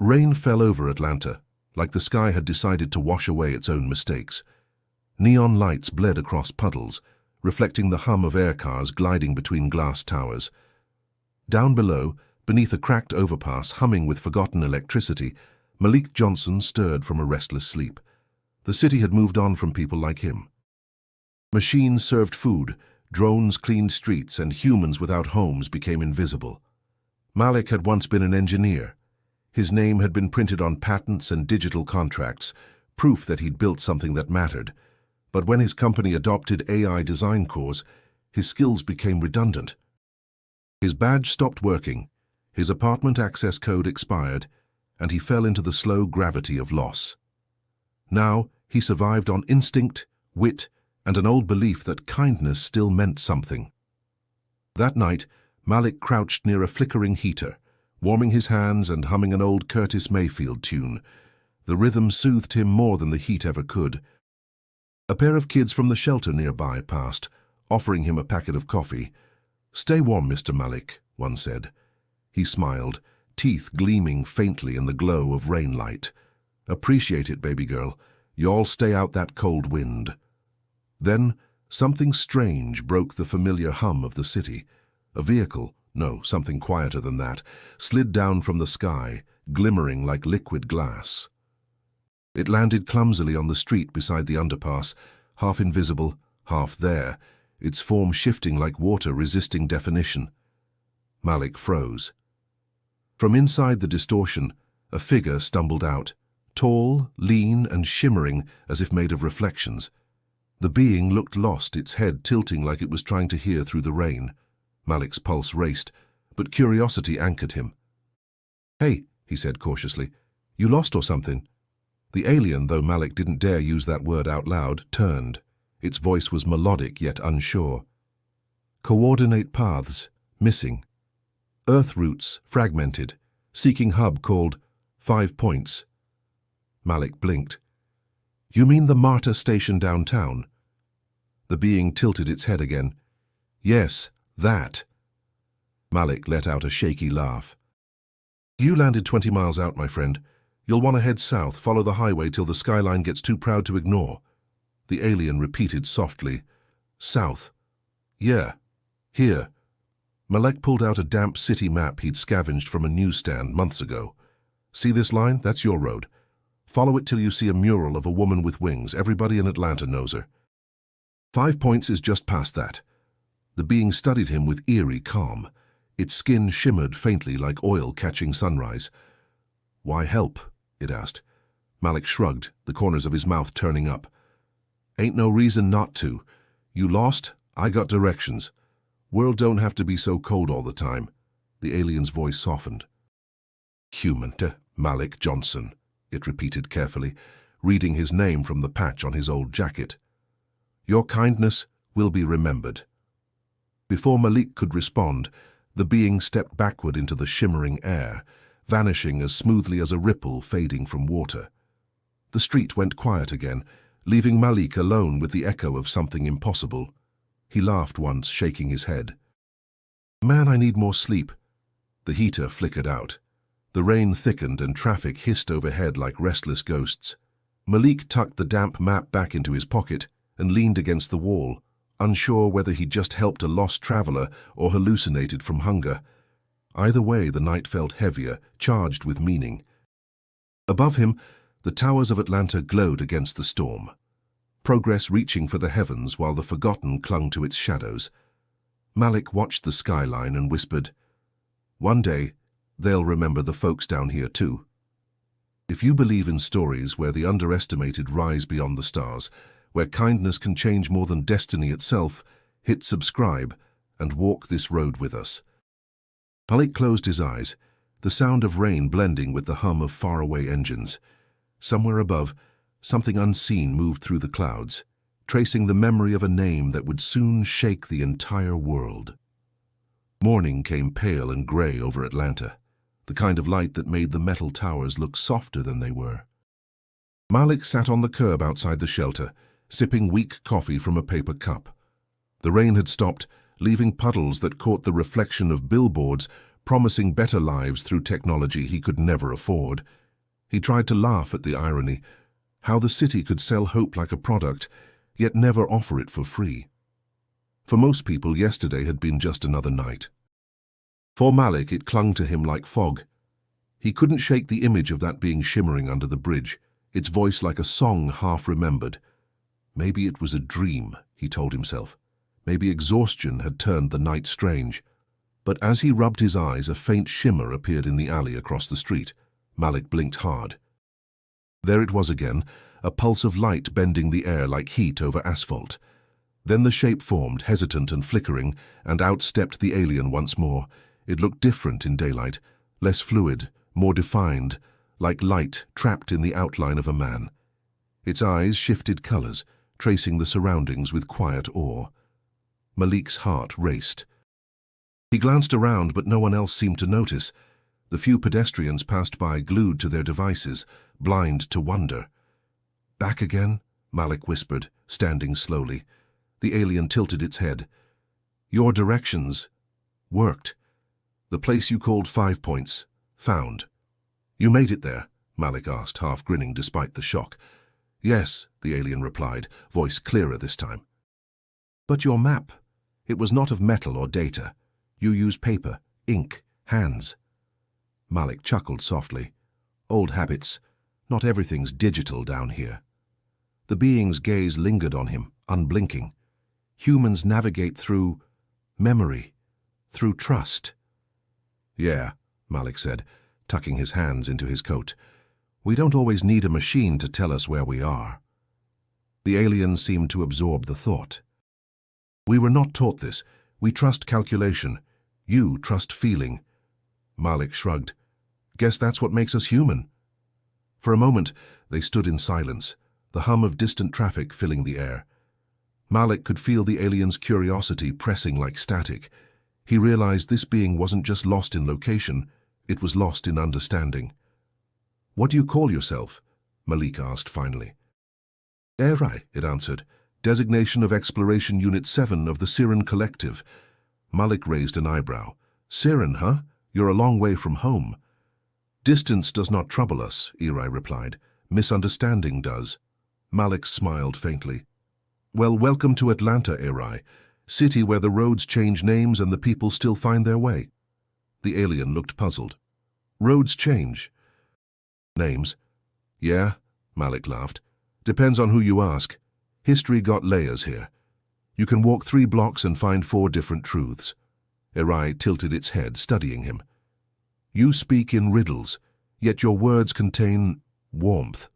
Rain fell over Atlanta, like the sky had decided to wash away its own mistakes. Neon lights bled across puddles, reflecting the hum of air cars gliding between glass towers. Down below, beneath a cracked overpass humming with forgotten electricity, Malik Johnson stirred from a restless sleep. The city had moved on from people like him. Machines served food, drones cleaned streets, and humans without homes became invisible. Malik had once been an engineer. His name had been printed on patents and digital contracts, proof that he'd built something that mattered. But when his company adopted AI design cores, his skills became redundant. His badge stopped working, his apartment access code expired, and he fell into the slow gravity of loss. Now, he survived on instinct, wit, and an old belief that kindness still meant something. That night, Malik crouched near a flickering heater, warming his hands and humming an old Curtis Mayfield tune. The rhythm soothed him more than the heat ever could. A pair of kids from the shelter nearby passed, offering him a packet of coffee. "Stay warm, Mr. Malik," one said. He smiled, teeth gleaming faintly in the glow of rain light. "Appreciate it, baby girl. Y'all stay out that cold wind." Then, something strange broke the familiar hum of the city. A vehicle, no, something quieter than that, slid down from the sky, glimmering like liquid glass. It landed clumsily on the street beside the underpass, half invisible, half there, its form shifting like water resisting definition. Malik froze. From inside the distortion, a figure stumbled out, tall, lean, and shimmering as if made of reflections. The being looked lost, its head tilting like it was trying to hear through the rain. Malik's pulse raced, but curiosity anchored him. "Hey," he said cautiously, "you lost or something?" The alien, though Malik didn't dare use that word out loud, turned. Its voice was melodic yet unsure. "Coordinate paths, missing. Earth routes, fragmented. Seeking hub called 5 Points." Malik blinked. "You mean the MARTA station downtown?" The being tilted its head again. "Yes, that." Malik let out a shaky laugh. "You landed 20 miles out, my friend. You'll want to head south, follow the highway till the skyline gets too proud to ignore." The alien repeated softly. "South. Yeah. Here." Malik pulled out a damp city map he'd scavenged from a newsstand months ago. "See this line? That's your road. Follow it till you see a mural of a woman with wings. Everybody in Atlanta knows her. 5 Points is just past that." The being studied him with eerie calm. Its skin shimmered faintly like oil catching sunrise. "Why help?" it asked. Malik shrugged, the corners of his mouth turning up. "Ain't no reason not to. You lost? I got directions. World don't have to be so cold all the time." The alien's voice softened. "Human to Malik Johnson," it repeated carefully, reading his name from the patch on his old jacket. "Your kindness will be remembered." Before Malik could respond, the being stepped backward into the shimmering air, vanishing as smoothly as a ripple fading from water. The street went quiet again, leaving Malik alone with the echo of something impossible. He laughed once, shaking his head. "Man, I need more sleep." The heater flickered out. The rain thickened and traffic hissed overhead like restless ghosts. Malik tucked the damp map back into his pocket and leaned against the wall, unsure whether he'd just helped a lost traveler or hallucinated from hunger. Either way, the night felt heavier, charged with meaning. Above him, the towers of Atlanta glowed against the storm. Progress reaching for the heavens while the forgotten clung to its shadows. Malik watched the skyline and whispered, "One day, they'll remember the folks down here too." If you believe in stories where the underestimated rise beyond the stars, where kindness can change more than destiny itself, hit subscribe and walk this road with us. Malik closed his eyes, the sound of rain blending with the hum of faraway engines. Somewhere above, something unseen moved through the clouds, tracing the memory of a name that would soon shake the entire world. Morning came pale and gray over Atlanta, the kind of light that made the metal towers look softer than they were. Malik sat on the curb outside the shelter, sipping weak coffee from a paper cup. The rain had stopped, leaving puddles that caught the reflection of billboards promising better lives through technology he could never afford. He tried to laugh at the irony, how the city could sell hope like a product, yet never offer it for free. For most people, yesterday had been just another night. For Malik, it clung to him like fog. He couldn't shake the image of that being shimmering under the bridge, its voice like a song half-remembered. Maybe it was a dream, he told himself. Maybe exhaustion had turned the night strange. But as he rubbed his eyes, a faint shimmer appeared in the alley across the street. Malik blinked hard. There it was again, a pulse of light bending the air like heat over asphalt. Then the shape formed, hesitant and flickering, and out stepped the alien once more. It looked different in daylight, less fluid, more defined, like light trapped in the outline of a man. Its eyes shifted colors, tracing the surroundings with quiet awe. Malik's heart raced. He glanced around, but no one else seemed to notice. The few pedestrians passed by, glued to their devices, blind to wonder. "Back again?" Malik whispered, standing slowly. The alien tilted its head. "Your directions worked. The place you called 5 Points, found." "You made it there?" Malik asked, half grinning despite the shock. "Yes," the alien replied, voice clearer this time. "But your map, it was not of metal or data. You used paper, ink, hands." Malik chuckled softly. "Old habits. Not everything's digital down here." The being's gaze lingered on him, unblinking. "Humans navigate through memory, through trust." "Yeah," Malik said, tucking his hands into his coat. "We don't always need a machine to tell us where we are." The alien seemed to absorb the thought. "We were not taught this. We trust calculation. You trust feeling." Malik shrugged. "Guess that's what makes us human." For a moment, they stood in silence, the hum of distant traffic filling the air. Malik could feel the alien's curiosity pressing like static. He realized this being wasn't just lost in location, it was lost in understanding. "What do you call yourself?" Malik asked finally. "Erai," it answered. "Designation of Exploration Unit 7 of the Siren Collective." Malik raised an eyebrow. "Siren, huh? You're a long way from home." "Distance does not trouble us," Erai replied. "Misunderstanding does." Malik smiled faintly. "Well, welcome to Atlanta, Erai, city where the roads change names and the people still find their way." The alien looked puzzled. "Roads change. Names?" "Yeah," Malik laughed. "Depends on who you ask. History got layers here. You can walk 3 blocks and find 4 different truths." Erai tilted its head, studying him. "You speak in riddles, yet your words contain warmth."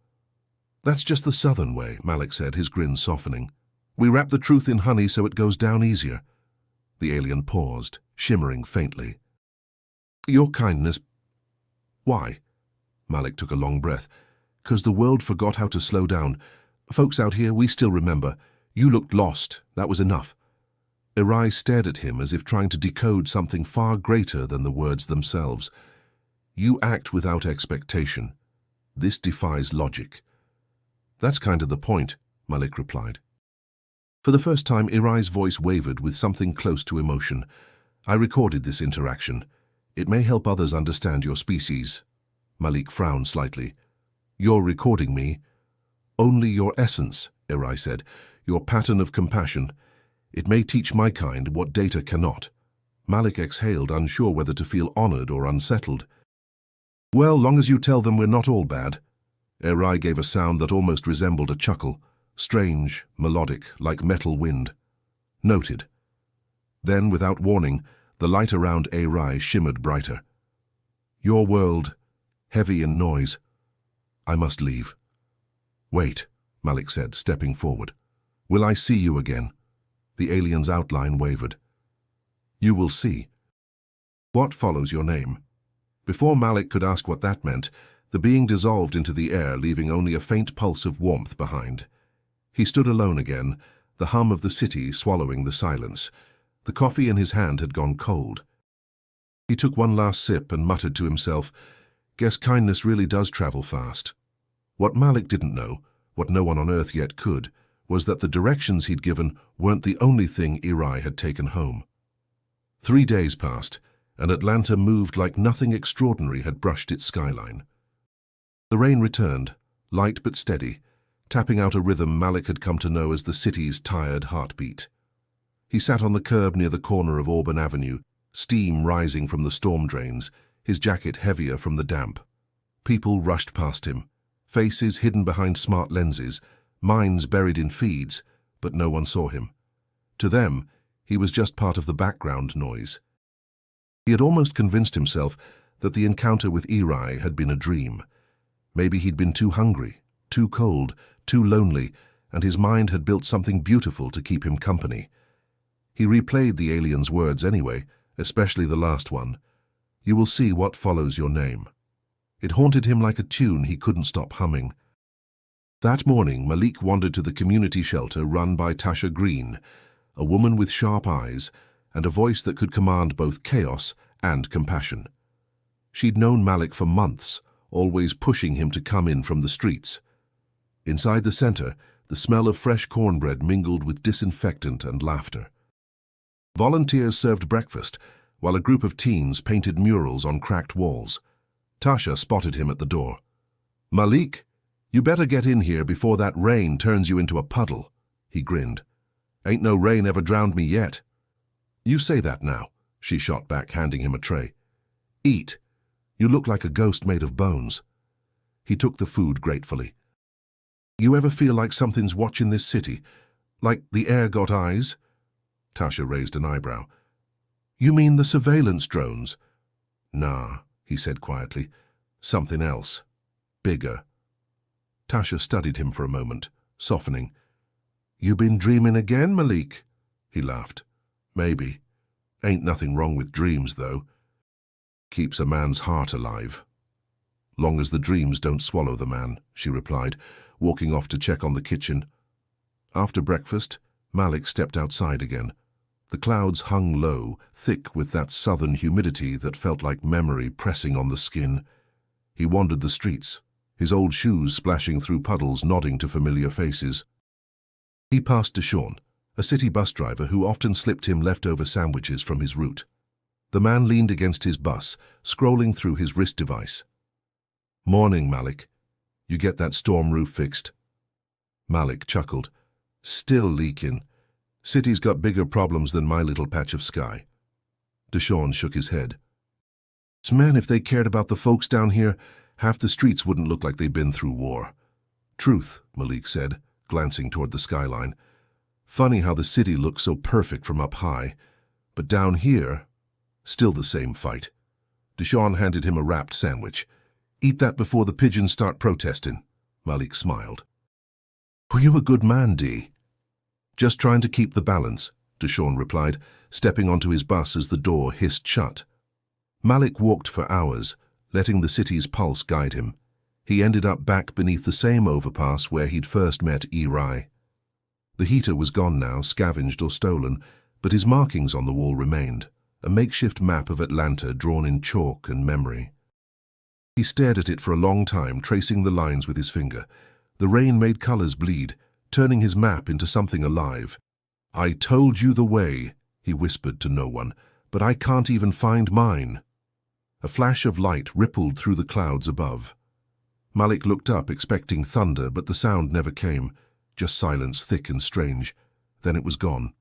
"That's just the southern way," Malik said, his grin softening. "We wrap the truth in honey so it goes down easier." The alien paused, shimmering faintly. "Your kindness—" "Why?" Malik took a long breath. "'Cause the world forgot how to slow down. Folks out here, we still remember. You looked lost. That was enough." Erai stared at him as if trying to decode something far greater than the words themselves. "You act without expectation. This defies logic." "That's kind of the point," Malik replied. For the first time, Erai's voice wavered with something close to emotion. "I recorded this interaction. It may help others understand your species." Malik frowned slightly. "You're recording me?" "Only your essence," Erai said. "Your pattern of compassion. It may teach my kind what data cannot." Malik exhaled, unsure whether to feel honored or unsettled. "Well, long as you tell them we're not all bad." Erai gave a sound that almost resembled a chuckle, strange, melodic, like metal wind. "Noted." Then, without warning, the light around Erai shimmered brighter. "Your world, heavy in noise. I must leave." "Wait," Malik said, stepping forward. "Will I see you again?" The alien's outline wavered. "You will see." "What follows your name?" Before Malik could ask what that meant, the being dissolved into the air, leaving only a faint pulse of warmth behind. He stood alone again, the hum of the city swallowing the silence. The coffee in his hand had gone cold. He took one last sip and muttered to himself, "Guess kindness really does travel fast." What Malik didn't know, what no one on Earth yet could, was that the directions he'd given weren't the only thing Erai had taken home. 3 days passed, and Atlanta moved like nothing extraordinary had brushed its skyline. The rain returned, light but steady, tapping out a rhythm Malik had come to know as the city's tired heartbeat. He sat on the curb near the corner of Auburn Avenue, steam rising from the storm drains, his jacket heavier from the damp. People rushed past him, faces hidden behind smart lenses, minds buried in feeds, but no one saw him. To them, he was just part of the background noise. He had almost convinced himself that the encounter with Eri had been a dream. Maybe he'd been too hungry, too cold, too lonely, and his mind had built something beautiful to keep him company. He replayed the alien's words anyway, especially the last one. "You will see what follows your name." It haunted him like a tune he couldn't stop humming. That morning, Malik wandered to the community shelter run by Tasha Green, a woman with sharp eyes and a voice that could command both chaos and compassion. She'd known Malik for months, always pushing him to come in from the streets. Inside the center, the smell of fresh cornbread mingled with disinfectant and laughter. Volunteers served breakfast, while a group of teens painted murals on cracked walls. Tasha spotted him at the door. "Malik, you better get in here before that rain turns you into a puddle," he grinned. "Ain't no rain ever drowned me yet." "You say that now," she shot back, handing him a tray. "Eat. You look like a ghost made of bones." He took the food gratefully. "You ever feel like something's watching this city? Like the air got eyes?" Tasha raised an eyebrow. "You mean the surveillance drones?" "Nah," he said quietly. "Something else. Bigger." Tasha studied him for a moment, softening. "You been dreaming again, Malik?" He laughed. "Maybe. Ain't nothing wrong with dreams, though. Keeps a man's heart alive." "Long as the dreams don't swallow the man," she replied, walking off to check on the kitchen. After breakfast, Malik stepped outside again. The clouds hung low, thick with that southern humidity that felt like memory pressing on the skin. He wandered the streets, his old shoes splashing through puddles, nodding to familiar faces. He passed Deshawn, a city bus driver who often slipped him leftover sandwiches from his route. The man leaned against his bus, scrolling through his wrist device. "Morning, Malik. You get that storm roof fixed?" Malik chuckled. "Still leaking. City's got bigger problems than my little patch of sky." Deshawn shook his head. "Man, if they cared about the folks down here, half the streets wouldn't look like they've been through war." "Truth," Malik said, glancing toward the skyline. "Funny how the city looks so perfect from up high, but down here, still the same fight." Deshawn handed him a wrapped sandwich. "Eat that before the pigeons start protesting." Malik smiled. "Were you a good man, D?" "Just trying to keep the balance," Deshawn replied, stepping onto his bus as the door hissed shut. Malik walked for hours, letting the city's pulse guide him. He ended up back beneath the same overpass where he'd first met Eri. The heater was gone now, scavenged or stolen, but his markings on the wall remained, a makeshift map of Atlanta drawn in chalk and memory. He stared at it for a long time, tracing the lines with his finger. The rain made colors bleed, turning his map into something alive. "I told you the way," he whispered to no one, "but I can't even find mine." A flash of light rippled through the clouds above. Malik looked up, expecting thunder, but the sound never came, just silence thick and strange. Then it was gone.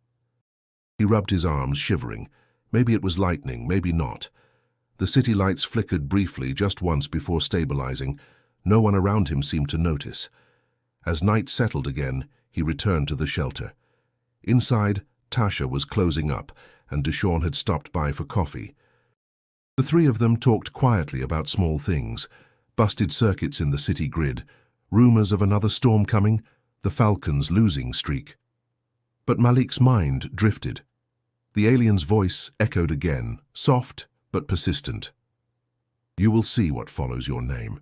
He rubbed his arms, shivering. Maybe it was lightning, maybe not. The city lights flickered briefly, just once before stabilizing. No one around him seemed to notice. As night settled again, he returned to the shelter. Inside, Tasha was closing up, and Deshawn had stopped by for coffee. The three of them talked quietly about small things, busted circuits in the city grid, rumors of another storm coming, the Falcons' losing streak. But Malik's mind drifted. The alien's voice echoed again, soft but persistent. "You will see what follows your name."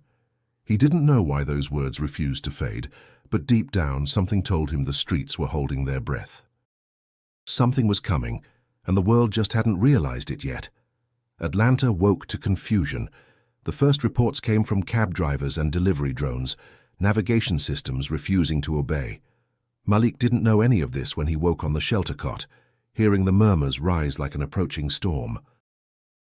He didn't know why those words refused to fade, but deep down something told him the streets were holding their breath. Something was coming, and the world just hadn't realized it yet. Atlanta woke to confusion. The first reports came from cab drivers and delivery drones, navigation systems refusing to obey. Malik didn't know any of this when he woke on the shelter cot, hearing the murmurs rise like an approaching storm.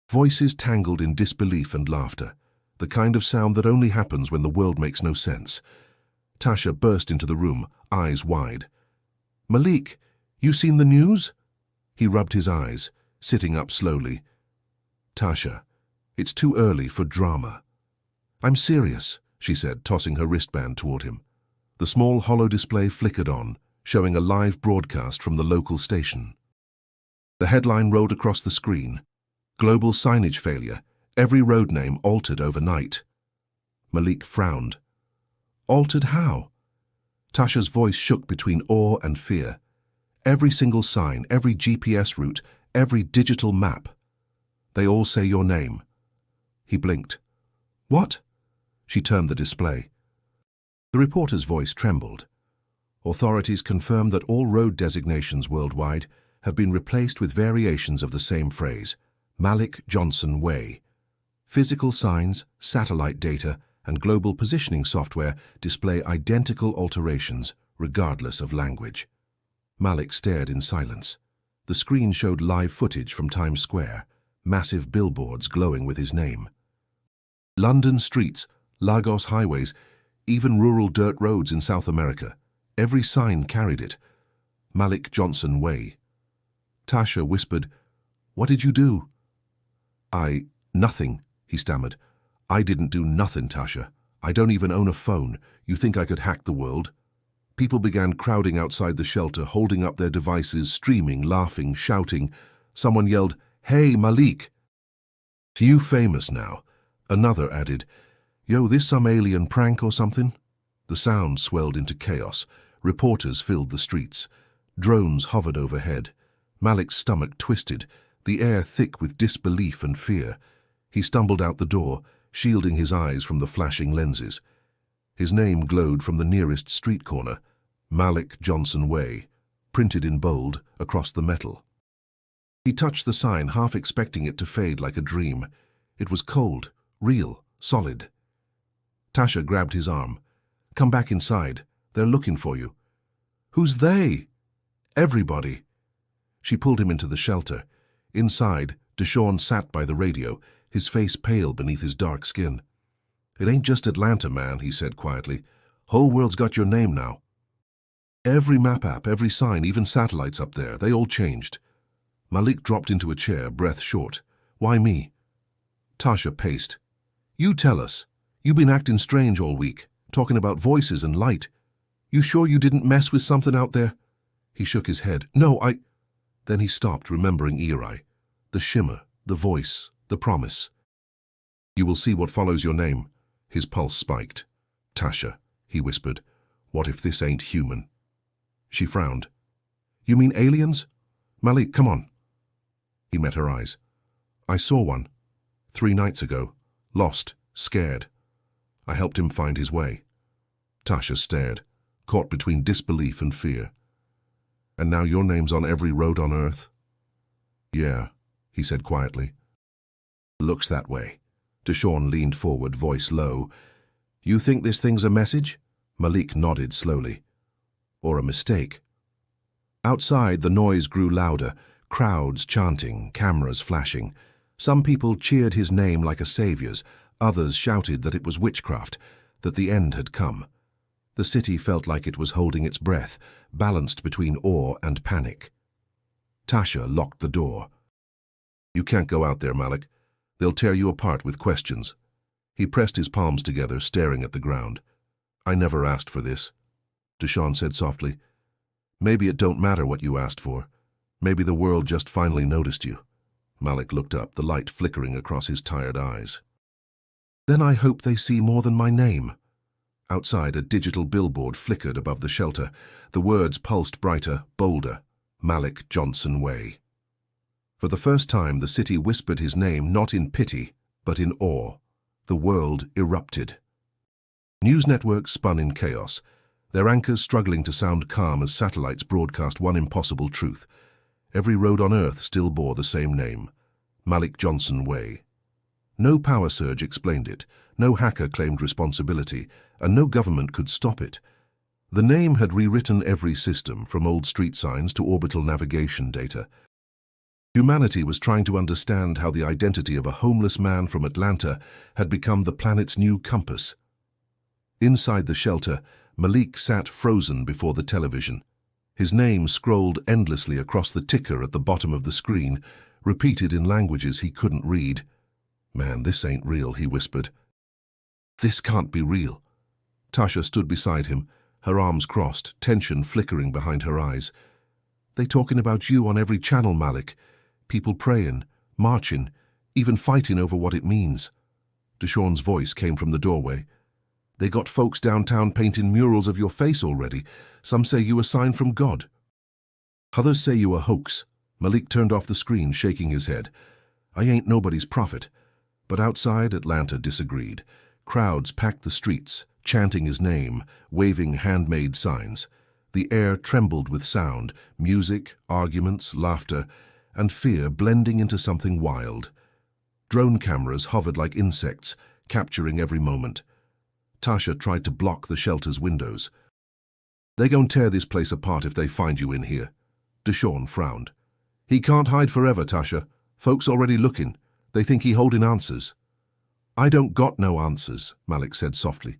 Voices tangled in disbelief and laughter, the kind of sound that only happens when the world makes no sense. Tasha burst into the room, eyes wide. "Malik, you seen the news?" He rubbed his eyes, sitting up slowly. "Tasha, it's too early for drama." "I'm serious," she said, tossing her wristband toward him. The small hollow display flickered on, showing a live broadcast from the local station. The headline rolled across the screen. "Global signage failure. Every road name altered overnight." Malik frowned. "Altered how?" Tasha's voice shook between awe and fear. "Every single sign, every GPS route, every digital map. They all say your name." He blinked. "What?" She turned the display. The reporter's voice trembled. Authorities confirmed that all road designations worldwide have been replaced with variations of the same phrase, Malik Johnson Way. Physical signs, satellite data, and global positioning software display identical alterations, regardless of language. Malik stared in silence. The screen showed live footage from Times Square, massive billboards glowing with his name. London streets, Lagos highways, even rural dirt roads in South America. Every sign carried it. Malik Johnson Way. Tasha whispered, "What did you do?" Nothing," he stammered. "I didn't do nothing, Tasha. I don't even own a phone. You think I could hack the world?" People began crowding outside the shelter, holding up their devices, streaming, laughing, shouting. Someone yelled, "Hey, Malik!" "You famous now." Another added, "Yo, this some alien prank or something?" The sound swelled into chaos. Reporters filled the streets. Drones hovered overhead. Malik's stomach twisted, the air thick with disbelief and fear. He stumbled out the door, shielding his eyes from the flashing lenses. His name glowed from the nearest street corner, Malik Johnson Way, printed in bold across the metal. He touched the sign, half expecting it to fade like a dream. It was cold, real, solid. Tasha grabbed his arm. "Come back inside. They're looking for you." "Who's they?" "Everybody." She pulled him into the shelter. Inside, Deshawn sat by the radio, his face pale beneath his dark skin. "It ain't just Atlanta, man," he said quietly. "Whole world's got your name now. Every map app, every sign, even satellites up there, they all changed." Malik dropped into a chair, breath short. "Why me?" Tasha paced. "You tell us. You been acting strange all week, talking about voices and light. You sure you didn't mess with something out there?" He shook his head. "No, I—" Then he stopped, remembering Eri. The shimmer, the voice, the promise. "You will see what follows your name." His pulse spiked. "Tasha," he whispered, "what if this ain't human?" She frowned. "You mean aliens?" "Malik, come on." He met her eyes. "I saw one. 3 nights ago. Lost. Scared. I helped him find his way." Tasha stared, caught between disbelief and fear. "And now your name's on every road on Earth?" "Yeah," he said quietly. "Looks that way." Deshawn leaned forward, voice low. "You think this thing's a message?" Malik nodded slowly. "Or a mistake?" Outside, the noise grew louder, crowds chanting, cameras flashing. Some people cheered his name like a savior's, others shouted that it was witchcraft, that the end had come. The city felt like it was holding its breath, balanced between awe and panic. Tasha locked the door. "You can't go out there, Malik. They'll tear you apart with questions." He pressed his palms together, staring at the ground. "I never asked for this," Deshawn said softly. "Maybe it don't matter what you asked for. Maybe the world just finally noticed you." Malik looked up, the light flickering across his tired eyes. "Then I hope they see more than my name." Outside, a digital billboard flickered above the shelter. The words pulsed brighter, bolder. Malik Johnson Way. For the first time, the city whispered his name not in pity, but in awe. The world erupted. News networks spun in chaos, their anchors struggling to sound calm as satellites broadcast one impossible truth. Every road on Earth still bore the same name, Malik Johnson Way. No power surge explained it, no hacker claimed responsibility, and no government could stop it. The name had rewritten every system, from old street signs to orbital navigation data. Humanity was trying to understand how the identity of a homeless man from Atlanta had become the planet's new compass. Inside the shelter, Malik sat frozen before the television. His name scrolled endlessly across the ticker at the bottom of the screen, repeated in languages he couldn't read. "Man, this ain't real," he whispered. "This can't be real." Tasha stood beside him, her arms crossed, tension flickering behind her eyes. "They talking about you on every channel, Malik. People praying, marching, even fighting over what it means." Deshawn's voice came from the doorway. "They got folks downtown painting murals of your face already. Some say you a sign from God. Others say you a hoax." Malik turned off the screen, shaking his head. "I ain't nobody's prophet." But outside, Atlanta disagreed. Crowds packed the streets, chanting his name, waving handmade signs. The air trembled with sound, music, arguments, laughter, and fear blending into something wild. Drone cameras hovered like insects, capturing every moment. Tasha tried to block the shelter's windows. "They gon' tear this place apart if they find you in here." Deshawn frowned. "He can't hide forever, Tasha. Folks already looking. They think he holding answers." "I don't got no answers," Malik said softly.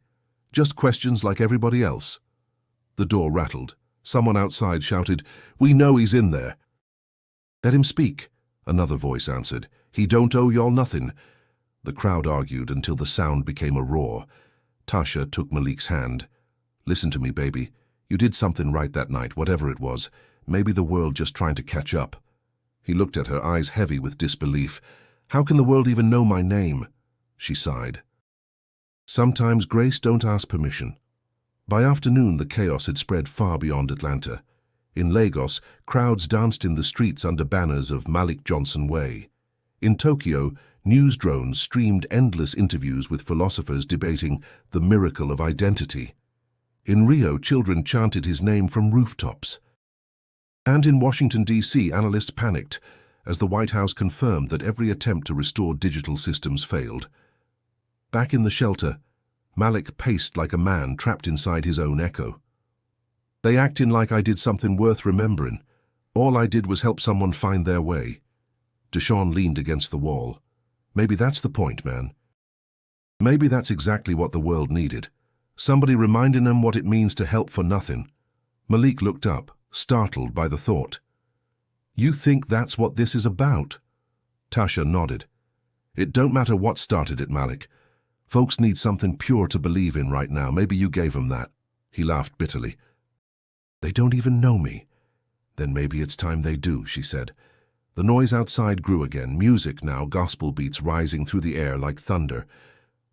"Just questions like everybody else." The door rattled. Someone outside shouted, "We know he's in there." "Let him speak," another voice answered. "He don't owe y'all nothing." The crowd argued until the sound became a roar. Tasha took Malik's hand. "Listen to me, baby. You did something right that night, whatever it was. Maybe the world just trying to catch up." He looked at her, eyes heavy with disbelief. "How can the world even know my name?" She sighed. Sometimes grace don't ask permission. By afternoon, the chaos had spread far beyond Atlanta. In Lagos, crowds danced in the streets under banners of Malik Johnson Way. In Tokyo, news drones streamed endless interviews with philosophers debating the miracle of identity. In Rio, children chanted his name from rooftops. And in Washington, D.C., analysts panicked as the White House confirmed that every attempt to restore digital systems failed. Back in the shelter, Malik paced like a man trapped inside his own echo. "They acting like I did something worth remembering. All I did was help someone find their way." Deshawn leaned against the wall. "Maybe that's the point, man. Maybe that's exactly what the world needed. Somebody reminding them what it means to help for nothing." Malik looked up, startled by the thought. "You think that's what this is about?" Tasha nodded. "It don't matter what started it, Malik. Folks need something pure to believe in right now. Maybe you gave them that." He laughed bitterly. "They don't even know me." "Then maybe it's time they do," she said. The noise outside grew again, music now, gospel beats rising through the air like thunder.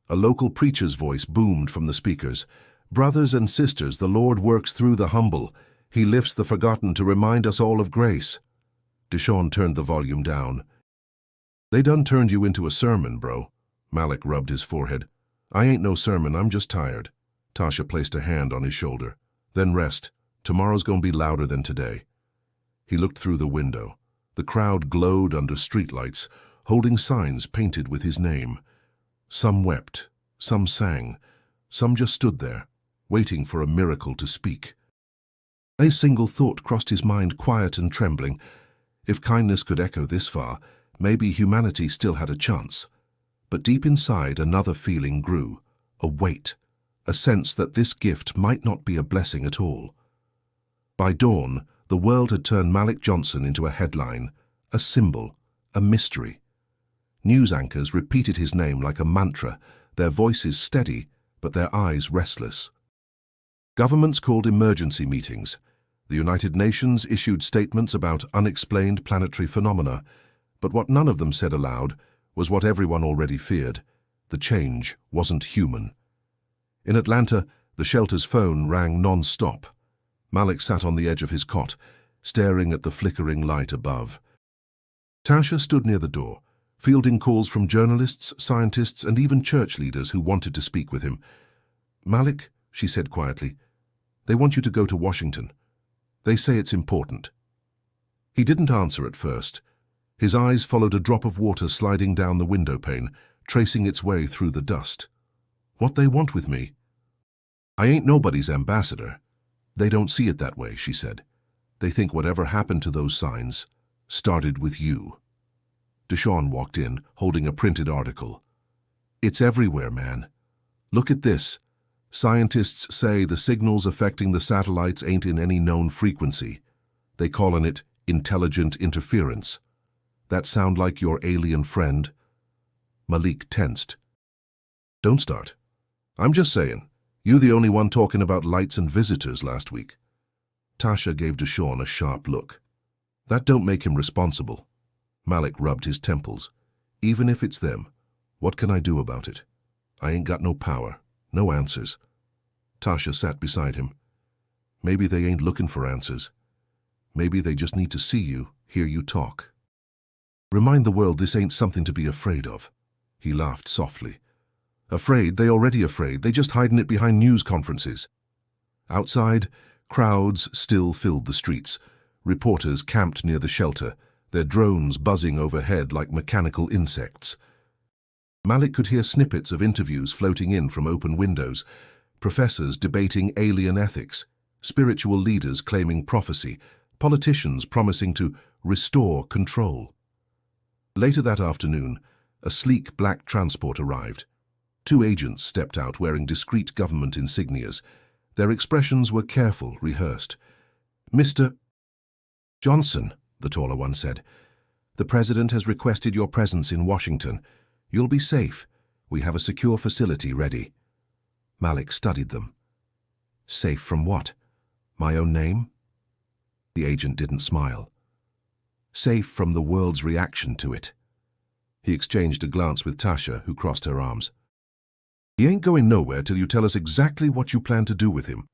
A local preacher's voice boomed from the speakers. "Brothers and sisters, the Lord works through the humble. He lifts the forgotten to remind us all of grace." Deshawn turned the volume down. "They done turned you into a sermon, bro." Malik rubbed his forehead. "I ain't no sermon, I'm just tired." Tasha placed a hand on his shoulder. "Then rest. Tomorrow's gonna be louder than today." He looked through the window. The crowd glowed under streetlights, holding signs painted with his name. Some wept, some sang, some just stood there, waiting for a miracle to speak. A single thought crossed his mind, quiet and trembling. If kindness could echo this far, maybe humanity still had a chance. But deep inside, another feeling grew, a weight, a sense that this gift might not be a blessing at all. By dawn, the world had turned Malik Johnson into a headline, a symbol, a mystery. News anchors repeated his name like a mantra, their voices steady, but their eyes restless. Governments called emergency meetings. The United Nations issued statements about unexplained planetary phenomena, but what none of them said aloud was what everyone already feared. The change wasn't human. In Atlanta, the shelter's phone rang non-stop. Malik sat on the edge of his cot, staring at the flickering light above. Tasha stood near the door, fielding calls from journalists, scientists, and even church leaders who wanted to speak with him. "Malik," she said quietly, "they want you to go to Washington. They say it's important." He didn't answer at first. His eyes followed a drop of water sliding down the window pane, tracing its way through the dust. "What they want with me?" "I ain't nobody's ambassador." "They don't see it that way," she said. "They think whatever happened to those signs, started with you. Deshawn walked in, holding a printed article. It's everywhere, man. Look at this. Scientists say the signals affecting the satellites ain't in any known frequency. They callin' it intelligent interference. That sound like your alien friend? Malik tensed. Don't start. I'm just saying, you the only one talking about lights and visitors last week. Tasha gave Deshawn a sharp look. That don't make him responsible. Malik rubbed his temples. Even if it's them, what can I do about it? I ain't got no power, no answers. Tasha sat beside him. Maybe they ain't looking for answers. Maybe they just need to see you, hear you talk. Remind the world this ain't something to be afraid of. He laughed softly. Afraid? They already afraid. They just hiding it behind news conferences. Outside, crowds still filled the streets. Reporters camped near the shelter, their drones buzzing overhead like mechanical insects. Malik could hear snippets of interviews floating in from open windows, professors debating alien ethics, spiritual leaders claiming prophecy, politicians promising to restore control. Later that afternoon, a sleek black transport arrived. 2 agents stepped out wearing discreet government insignias. Their expressions were careful, rehearsed. Mr. Johnson, the taller one said, the President has requested your presence in Washington. You'll be safe. We have a secure facility ready. Malik studied them. Safe from what? My own name? The agent didn't smile. Safe from the world's reaction to it. He exchanged a glance with Tasha, who crossed her arms. He ain't going nowhere till you tell us exactly what you plan to do with him.